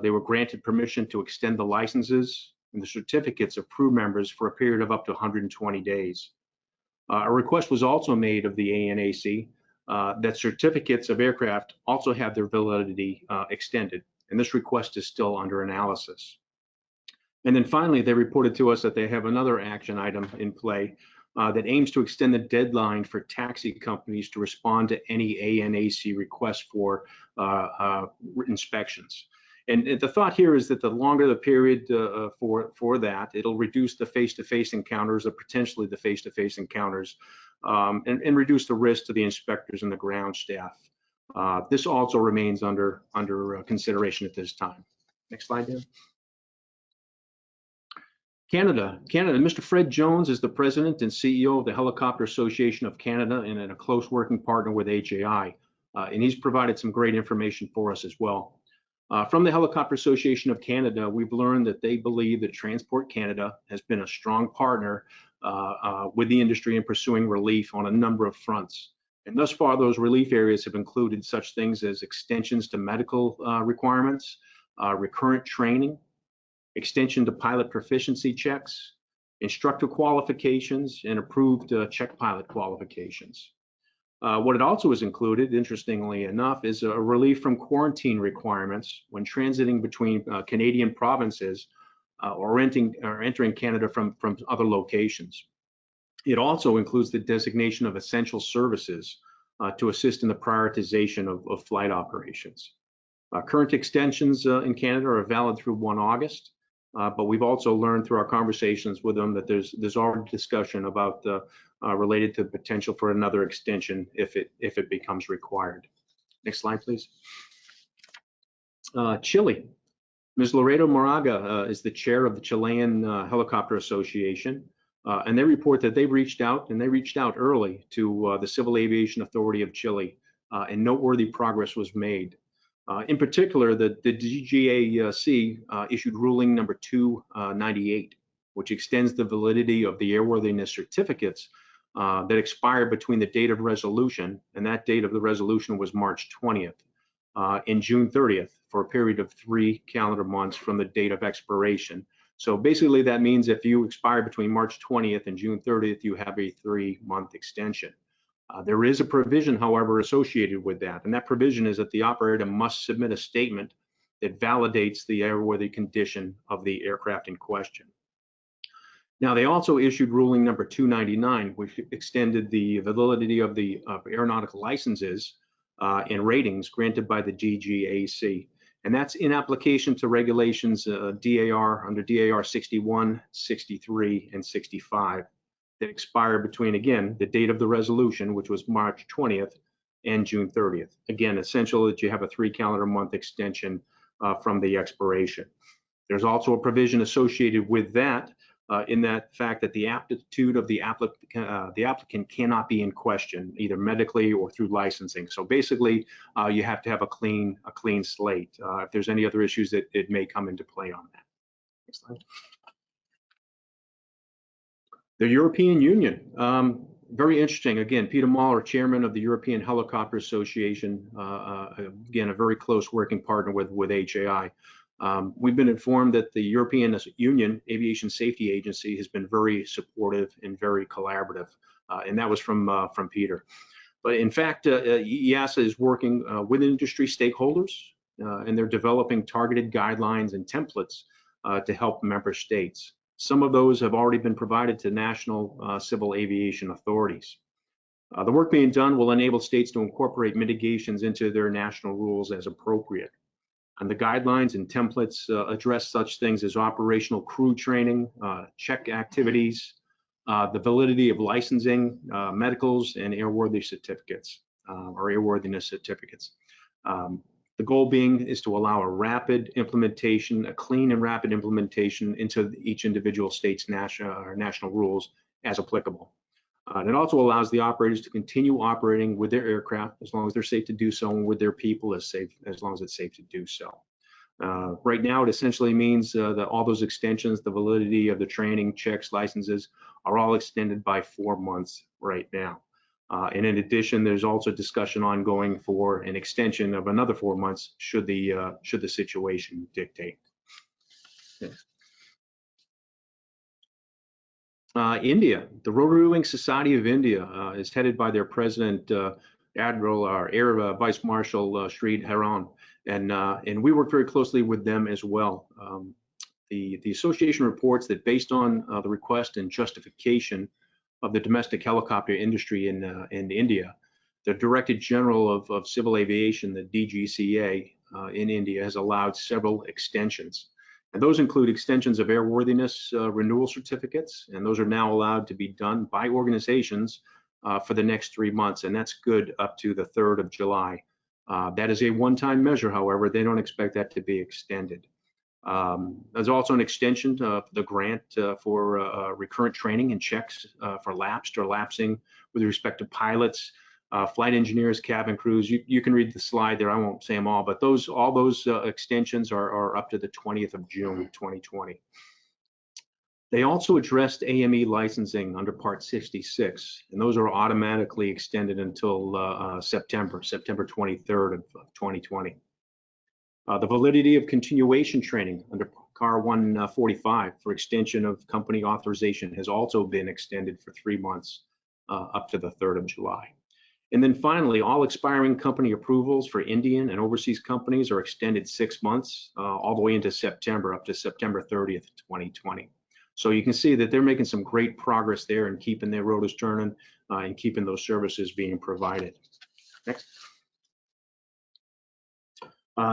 they were granted permission to extend the licenses and the certificates of crew members for a period of up to 120 days. A request was also made of the ANAC that certificates of aircraft also have their validity extended, and this request is still under analysis. And then finally, they reported to us that they have another action item in play that aims to extend the deadline for taxi companies to respond to any ANAC request for inspections. And the thought here is that the longer the period for that, it'll reduce the face-to-face encounters, or potentially the face-to-face encounters, and reduce the risk to the inspectors and the ground staff. This also remains under consideration at this time. Next slide, Dan. Canada, Mr. Fred Jones is the president and CEO of the Helicopter Association of Canada and a close working partner with HAI, and he's provided some great information for us as well. From the Helicopter Association of Canada, we've learned that they believe that Transport Canada has been a strong partner with the industry in pursuing relief on a number of fronts. And thus far, those relief areas have included such things as extensions to medical requirements, recurrent training, extension to pilot proficiency checks, instructor qualifications, and approved check pilot qualifications. What it also has included, interestingly enough, is a relief from quarantine requirements when transiting between Canadian provinces or entering Canada from other locations. It also includes the designation of essential services to assist in the prioritization of flight operations. Current extensions in Canada are valid through 1 August. But we've also learned through our conversations with them that there's already discussion about related to the potential for another extension if it becomes required. Next slide, please. Chile. Ms. Loreto Moraga is the chair of the Chilean Helicopter Association, and they report that they've reached out, and they reached out early to the Civil Aviation Authority of Chile, and noteworthy progress was made. In particular, the DGAC issued ruling number 298, which extends the validity of the airworthiness certificates that expire between the date of resolution, and that date of the resolution was March 20th, and June 30th, for a period of 3 calendar months from the date of expiration, So basically that means if you expire between March 20th and June 30th, you have a 3-month extension. There is a provision, however, associated with that, and that provision is that the operator must submit a statement that validates the airworthy condition of the aircraft in question. Now, they also issued ruling number 299, which extended the validity of the aeronautical licenses and ratings granted by the DGAC. And that's in application to regulations DAR under DAR 61, 63, and 65 that expire between, again, the date of the resolution, which was March 20th, and June 30th. Again, essential that you have a 3 calendar month extension from the expiration. There's also a provision associated with that in that fact that the aptitude of the applicant cannot be in question, either medically or through licensing. So basically, you have to have a clean slate. If there's any other issues, it may come into play on that. Next slide. The European Union, very interesting. Again, Peter Mahler, chairman of the European Helicopter Association, again, a very close working partner with HAI. We've been informed that the European Union Aviation Safety Agency has been very supportive and very collaborative, and that was from Peter. But in fact, EASA is working with industry stakeholders, and they're developing targeted guidelines and templates to help member states. Some of those have already been provided to national civil aviation authorities. The work being done will enable states to incorporate mitigations into their national rules as appropriate. And the guidelines and templates address such things as operational crew training, check activities, the validity of licensing, medicals, and airworthy certificates or airworthiness certificates. The goal being is to allow a rapid implementation, a clean and rapid implementation into each individual state's national rules as applicable. It also allows the operators to continue operating with their aircraft as long as they're safe to do so, and with their people as long as it's safe to do so. Right now, it essentially means that all those extensions, the validity of the training, checks, licenses, are all extended by 4 months right now. And in addition, there's also discussion ongoing for an extension of another 4 months should the situation dictate. Yes. India, the Rotary Wing Society of India is headed by their president, Admiral or Air Vice Marshal Sri Haran, and we work very closely with them as well. The association reports that based on the request and justification of the domestic helicopter industry in India, the Director General of Civil Aviation, the DGCA in India, has allowed several extensions. And those include extensions of airworthiness renewal certificates, and those are now allowed to be done by organizations for the next 3 months, and that's good up to the 3rd of July. That is a one-time measure, however. They don't expect that to be extended. There's also an extension of the grant for recurrent training and checks for lapsed or lapsing with respect to pilots, flight engineers, cabin crews. You can read the slide there. I won't say them all, but all those extensions are up to the 20th of June, 2020. They also addressed AME licensing under Part 66, and those are automatically extended until September 23rd of 2020. The validity of continuation training under CAR 145 for extension of company authorization has also been extended for 3 months up to the 3rd of July. And then finally, all expiring company approvals for Indian and overseas companies are extended 6 months all the way into September, up to September 30th, 2020. So you can see that they're making some great progress there in keeping their rotors turning and keeping those services being provided. Next.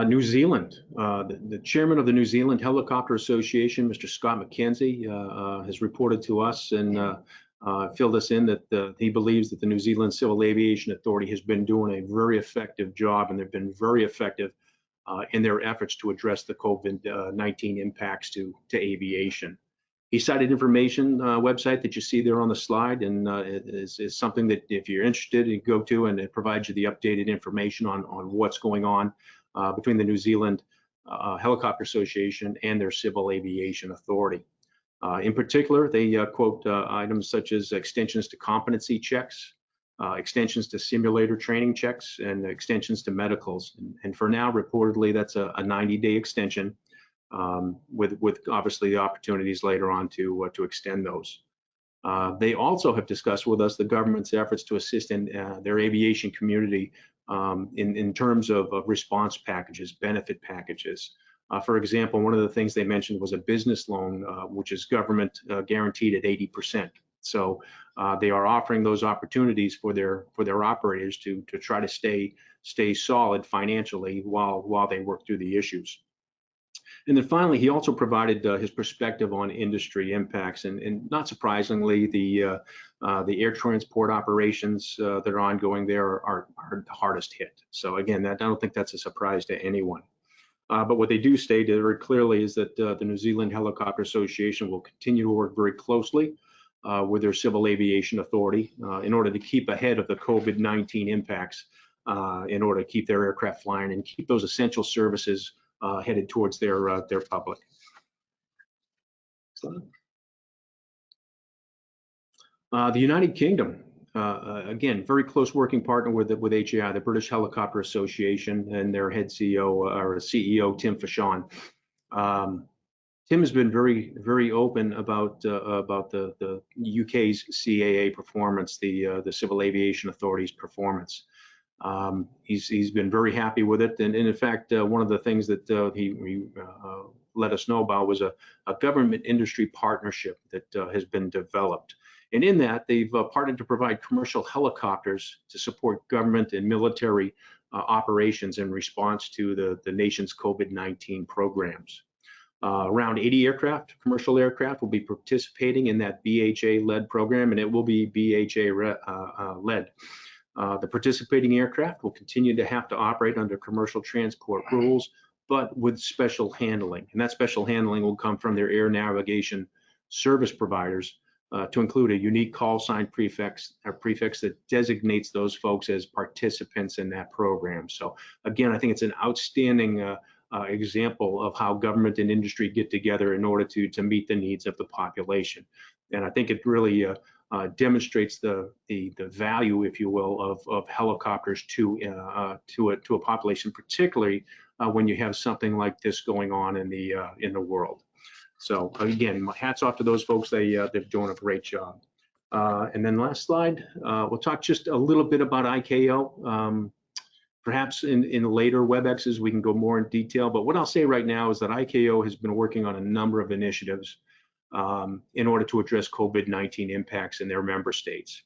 New Zealand, the chairman of the New Zealand Helicopter Association, Mr. Scott McKenzie, has reported to us and filled us in that he believes that the New Zealand Civil Aviation Authority has been doing a very effective job, and they've been very effective in their efforts to address the COVID-19 impacts to aviation. He cited information website that you see there on the slide, and it is something that if you're interested, you go to, and it provides you the updated information on what's going on between the New Zealand Helicopter Association and their Civil Aviation Authority. In particular, they quote items such as extensions to competency checks, extensions to simulator training checks, and extensions to medicals. And for now, reportedly, that's a 90-day extension. with obviously the opportunities later on to extend those. They also have discussed with us the government's efforts to assist in their aviation community in terms of response packages, benefit packages. For example, one of the things they mentioned was a business loan, which is government guaranteed at 80%. So they are offering those opportunities for their operators to try to stay solid financially while they work through the issues. And then finally, he also provided his perspective on industry impacts, and not surprisingly, the air transport operations that are ongoing there are the hardest hit. So again, I don't think that's a surprise to anyone. But what they do state very clearly is that the New Zealand Helicopter Association will continue to work very closely with their Civil Aviation Authority in order to keep ahead of the COVID-19 impacts, in order to keep their aircraft flying and keep those essential services headed towards their public. The United Kingdom, again, very close working partner with HAI, the British Helicopter Association, and their head CEO, Tim Fashon. Tim has been very open about the UK's CAA performance, the Civil Aviation Authority's performance. He's been very happy with it, and in fact, one of the things that he let us know about was a government industry partnership that has been developed. And in that, they've partnered to provide commercial helicopters to support government and military operations in response to the nation's COVID-19 programs. Around 80 aircraft, commercial aircraft, will be participating in that BHA-led program, and it will be BHA-led. The participating aircraft will continue to have to operate under commercial transport rules, but with special handling. And that special handling will come from their air navigation service providers, to include a unique call sign prefix that designates those folks as participants in that program. So again, I think it's an outstanding example of how government and industry get together in order to meet the needs of the population. And I think it really demonstrates the value, if you will, of helicopters to a population, particularly when you have something like this going on in the world. So again, my hats off to those folks. They're doing a great job. And then last slide, we'll talk just a little bit about ICAO. Perhaps in later WebExes we can go more in detail, but what I'll say right now is that ICAO has been working on a number of initiatives in order to address COVID-19 impacts in their member states.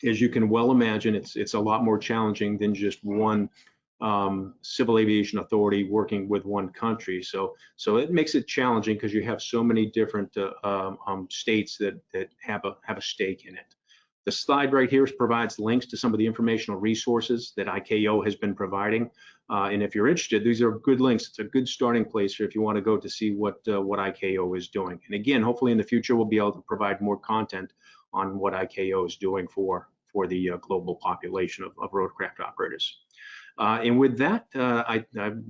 As you can well imagine, it's a lot more challenging than just one Civil Aviation Authority working with one country. So it makes it challenging because you have so many different states that have a stake in it. The slide right here provides links to some of the informational resources that ICAO has been providing. And if you're interested, these are good links. It's a good starting place if you want to go to see what ICAO is doing. And again, hopefully in the future, we'll be able to provide more content on what ICAO is doing for the global population of roadcraft operators. And with that,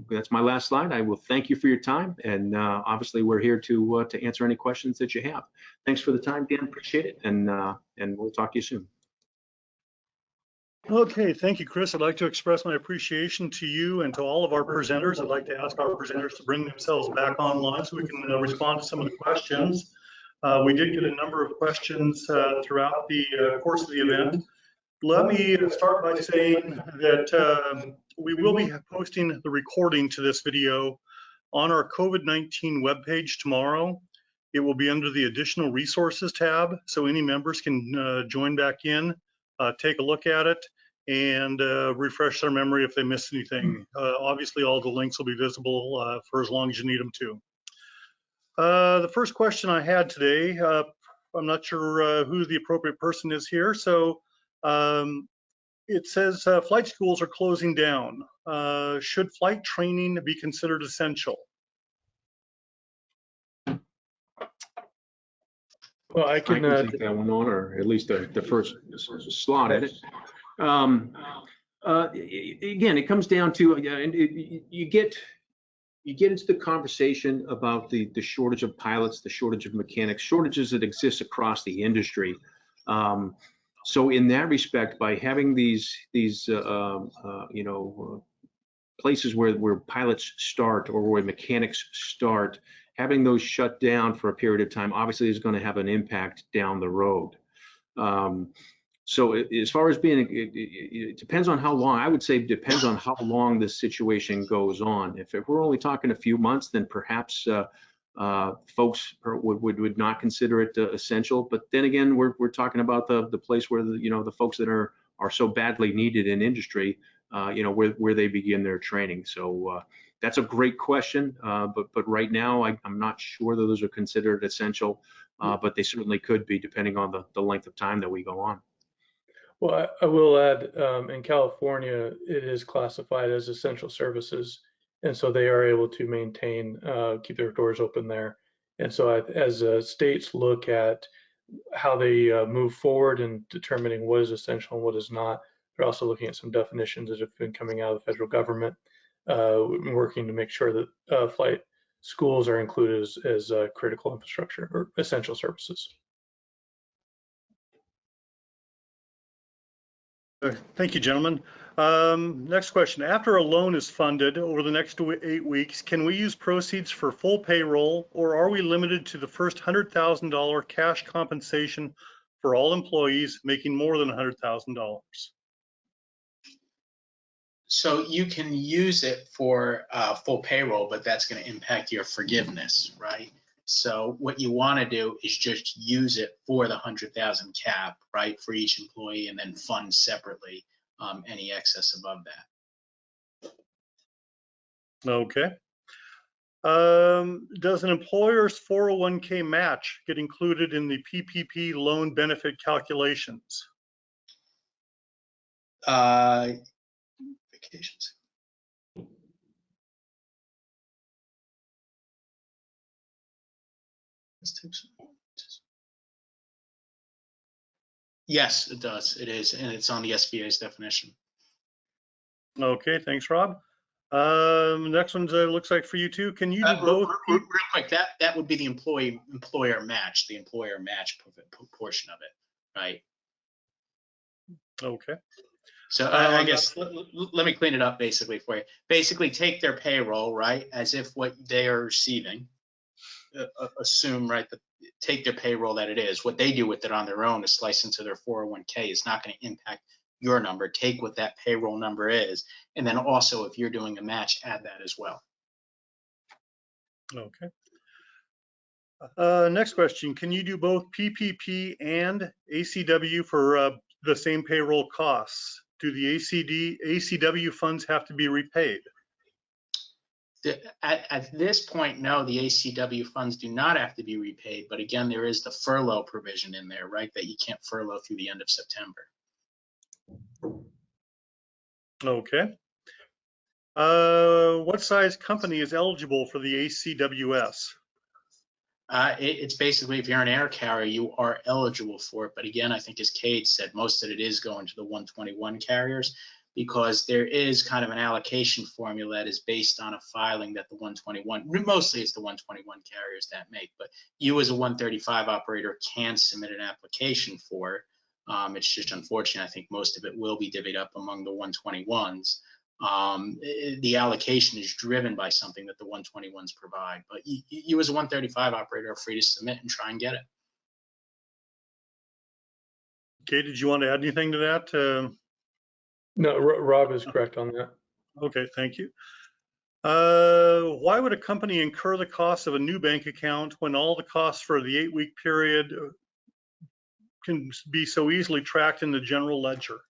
that's my last slide. I will thank you for your time, and obviously we're here to answer any questions that you have. Thanks for the time, Dan. Appreciate it, and we'll talk to you soon. Okay, thank you, Chris. I'd like to express my appreciation to you and to all of our presenters. I'd like to ask our presenters to bring themselves back online so we can respond to some of the questions. We did get a number of questions throughout the course of the event. Let me start by saying that we will be posting the recording to this video on our COVID-19 webpage tomorrow. It will be under the additional resources tab, so any members can join back in, take a look at it, and refresh their memory if they missed anything. Obviously, all the links will be visible for as long as you need them to. The first question I had today, I'm not sure who the appropriate person is here, so it says flight schools are closing down. Should flight training be considered essential? Well, I can take that one on, or at least the first slot at it. Again, it comes down to you get into the conversation about the shortage of pilots, the shortage of mechanics, shortages that exist across the industry. So in that respect, by having these places where pilots start or where mechanics start, having those shut down for a period of time obviously is going to have an impact down the road. So as far as being, it depends on how long. I would say it depends on how long this situation goes on. If we're only talking a few months, then perhaps folks would not consider it essential. But then again, we're talking about the place where the folks that are so badly needed in industry, where they begin their training. So that's a great question. But right now, I'm not sure that those are considered essential. But they certainly could be, depending on the length of time that we go on. Well, I will add, in California, it is classified as essential services, and so they are able to maintain, keep their doors open there. And so as states look at how they move forward in determining what is essential and what is not, they're also looking at some definitions that have been coming out of the federal government, working to make sure that flight schools are included as critical infrastructure or essential services. Thank you, gentlemen. Next question. After a loan is funded over the next 8 weeks, can we use proceeds for full payroll, or are we limited to the first $100,000 cash compensation for all employees making more than $100,000? So you can use it for full payroll, but that's going to impact your forgiveness, right? So what you want to do is just use it for the 100,000 cap, right, for each employee, and then fund separately any excess above that. Okay. Does an employer's 401k match get included in the PPP loan benefit calculations? Vacations. Yes, it does. It is, and it's on the SBA's definition. Okay, thanks, Rob. Next one looks like for you too. Can you do both? Real quick, that would be the employer match portion of it, right? Okay. So I guess let me clean it up basically for you. Basically, take their payroll, right, as if what they are receiving. Assume, right, that take their payroll that it is. What they do with it on their own is slice into their 401k. Is not going to impact your number. Take what that payroll number is, and then also if you're doing a match, add that as well. Okay. Next question. Can you do both PPP and ACW for the same payroll costs? Do the ACW funds have to be repaid? At this point, no, the ACW funds do not have to be repaid. But again, there is the furlough provision in there, right, that you can't furlough through the end of September. Okay. What size company is eligible for the ACWS? It's basically, if you're an air carrier, you are eligible for it. But again, I think as Cade said, most of it is going to the 121 carriers, because there is kind of an allocation formula that is based on a filing that the 121, mostly it's the 121 carriers that make, but you as a 135 operator can submit an application for it. It's just unfortunate. I think most of it will be divvied up among the 121s. The allocation is driven by something that the 121s provide, but you as a 135 operator are free to submit and try and get it. Okay, did you want to add anything to that? No, Rob is correct on that. Okay, thank you. Why would a company incur the cost of a new bank account when all the costs for the 8-week period can be so easily tracked in the general ledger?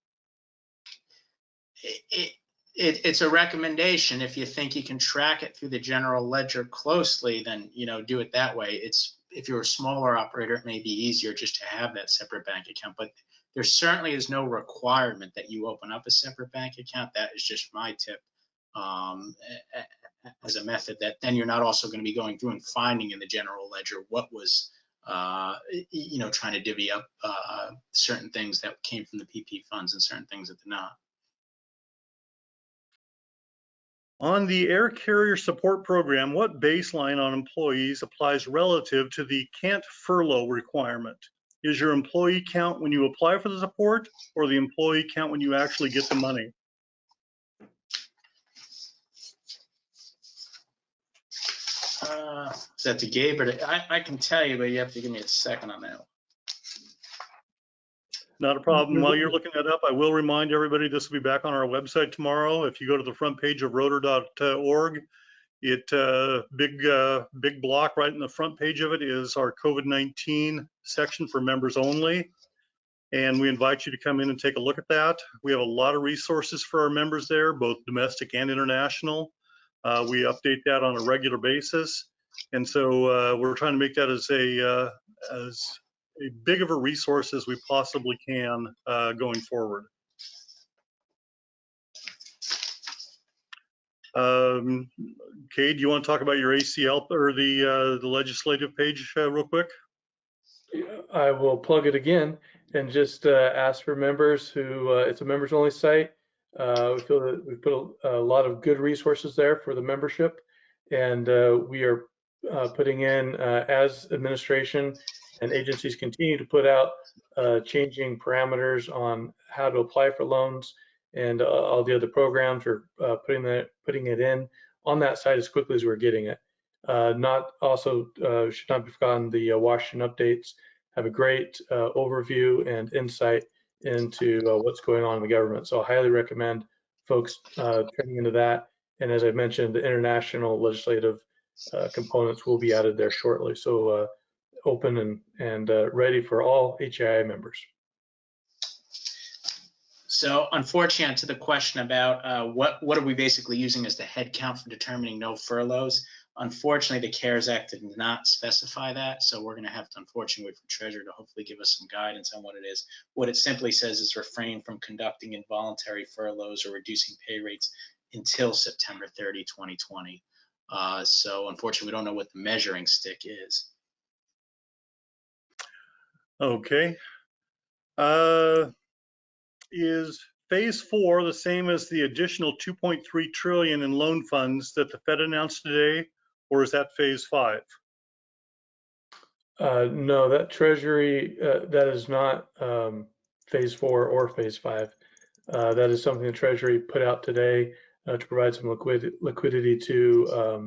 It's a recommendation. If you think you can track it through the general ledger closely, then do it that way. If you're a smaller operator, it may be easier just to have that separate bank account, but there certainly is no requirement that you open up a separate bank account. That is just my tip as a method, that then you're not also going to be going through and finding in the general ledger what was trying to divvy up certain things that came from the PP funds and certain things that did not. On the air carrier support program, what baseline on employees applies relative to the can't furlough requirement? Is your employee count when you apply for the support, or the employee count when you actually get the money? Is that to Gabe or I can tell you, but you have to give me a second on that. Not a problem. While you're looking that up, I will remind everybody this will be back on our website tomorrow. If you go to the front page of rotor.org, big block right in the front page of it is our COVID-19 section for members only. And we invite you to come in and take a look at that. We have a lot of resources for our members there, both domestic and international. We update that on a regular basis. And so we're trying to make that as a big of a resource as we possibly can going forward. Cade, do you want to talk about your ACL or the legislative page real quick? I will plug it again and just ask for members who, it's a members only site. We feel that we've put a lot of good resources there for the membership, and we are putting in, as administration and agencies continue to put out changing parameters on how to apply for loans and all the other programs, are putting it in on that site as quickly as we're getting it. Not also should not be forgotten, the Washington updates have a great overview and insight into what's going on in the government. So I highly recommend folks turning into that. And as I mentioned, the international legislative components will be added there shortly. So open and ready for all HII members. So unfortunately, to the question about what are we basically using as the head count for determining no furloughs, unfortunately, the CARES Act did not specify that. So we're going to have to unfortunately wait for Treasurer to hopefully give us some guidance on what it is. What it simply says is refrain from conducting involuntary furloughs or reducing pay rates until September 30, 2020. So unfortunately, we don't know what the measuring stick is. Okay. Is phase 4 the same as the additional 2.3 trillion in loan funds that the Fed announced today, or is that phase 5? No, that Treasury, that is not phase 4 or phase 5. That is something the Treasury put out today to provide some liquidity to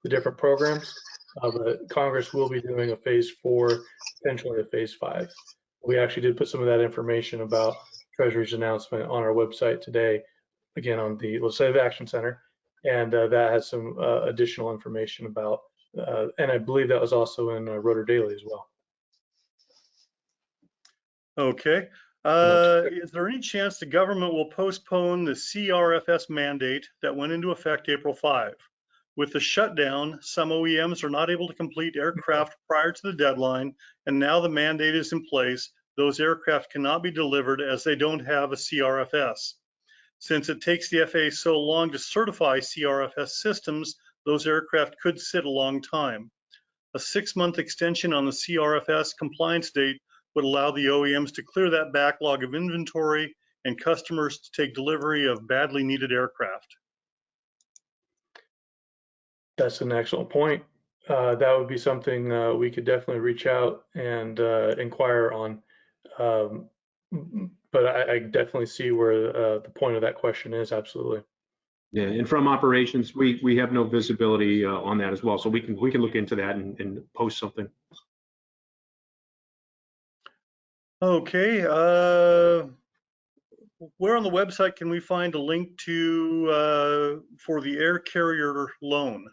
the different programs. But Congress will be doing a phase 4, potentially a phase 5. We actually did put some of that information about Treasury's announcement on our website today, again on the Legislative Action Center, and that has some additional information about, and I believe that was also in Rotor Daily as well. Okay. Is there any chance the government will postpone the CRFS mandate that went into effect April 5? With the shutdown, some OEMs are not able to complete aircraft prior to the deadline, and now the mandate is in place. Those aircraft cannot be delivered as they don't have a CRFS. Since it takes the FAA so long to certify CRFS systems, those aircraft could sit a long time. A 6-month extension on the CRFS compliance date would allow the OEMs to clear that backlog of inventory and customers to take delivery of badly needed aircraft. That's an excellent point. That would be something we could definitely reach out and inquire on. But I definitely see where the point of that question is, absolutely. Yeah, and from operations, we have no visibility on that as well. So we can look into that and post something. Okay. Where on the website can we find a link to for the air carrier loan?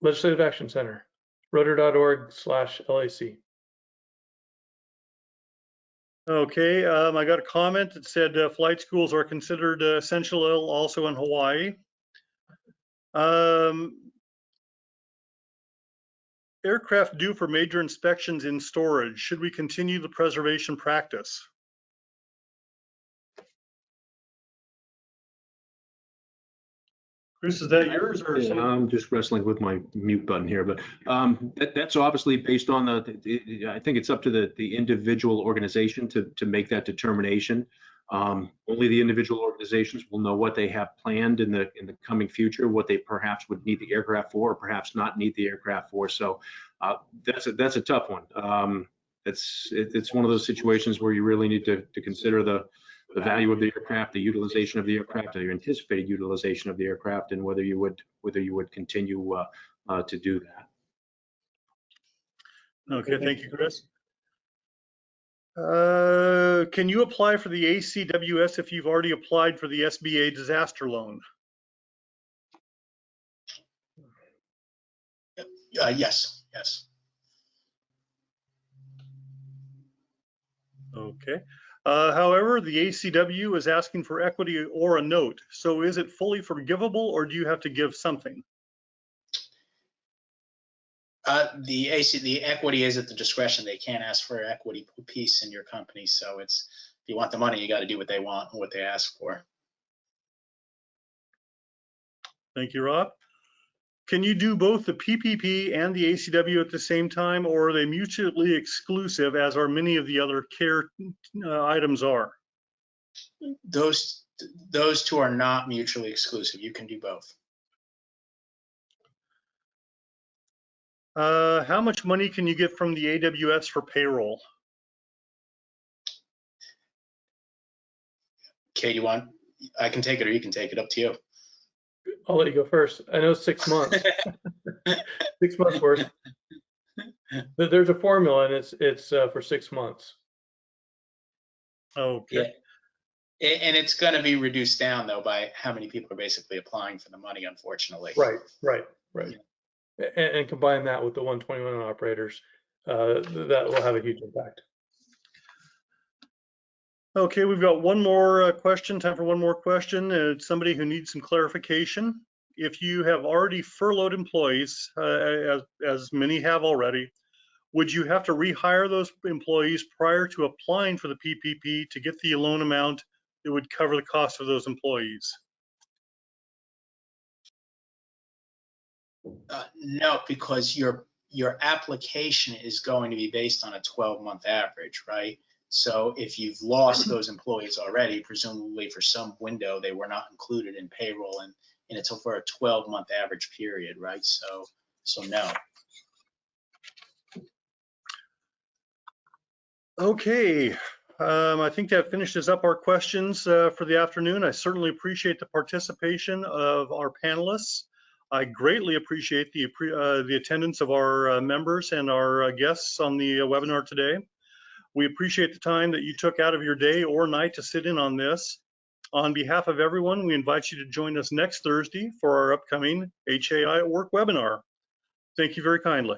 Legislative Action Center, rotor.org/LAC. Okay, I got a comment that said flight schools are considered essential also in Hawaii. Aircraft due for major inspections in storage. Should we continue the preservation practice? Chris, is that yours or Yeah, I'm just wrestling with my mute button here, but that's obviously based on I think it's up to the individual organization to make that determination. Only the individual organizations will know what they have planned in the coming future, what they perhaps would need the aircraft for, or perhaps not need the aircraft for. So that's a tough one. It's one of those situations where you really need to consider the value of the aircraft, the utilization of the aircraft, or your anticipated utilization of the aircraft, and whether you would continue to do that. Okay, thank you, Chris. Can you apply for the ACWS if you've already applied for the SBA disaster loan? Yes. Okay. However, the ACW is asking for equity or a note. So is it fully forgivable, or do you have to give something? The equity is at the discretion. They can't ask for equity piece in your company. So it's, if you want the money, you got to do what they want and what they ask for. Thank you, Rob. Can you do both the PPP and the ACW at the same time, or are they mutually exclusive, as are many of the other CARE items are? Those two are not mutually exclusive. You can do both. How much money can you get from the AWS for payroll? Cade, you want? I can take it, or you can take it. Up to you. I'll let you go first. I know 6 months. 6 months worth. There's a formula, and it's for 6 months. Okay. Yeah. And it's going to be reduced down, though, by how many people are basically applying for the money, unfortunately. Right. Yeah. And combine that with the 121 operators, that will have a huge impact. Okay, we've got one more question, time for one more question. It's somebody who needs some clarification. If you have already furloughed employees, as many have already, would you have to rehire those employees prior to applying for the PPP to get the loan amount that would cover the cost of those employees? No, because your application is going to be based on a 12-month average, right? So if you've lost those employees already, presumably for some window, they were not included in payroll, and it's over a 12-month average period, right? So no. Okay, I think that finishes up our questions for the afternoon. I certainly appreciate the participation of our panelists. I greatly appreciate the attendance of our members and our guests on the webinar today. We appreciate the time that you took out of your day or night to sit in on this. On behalf of everyone, we invite you to join us next Thursday for our upcoming HAI at Work webinar. Thank you very kindly.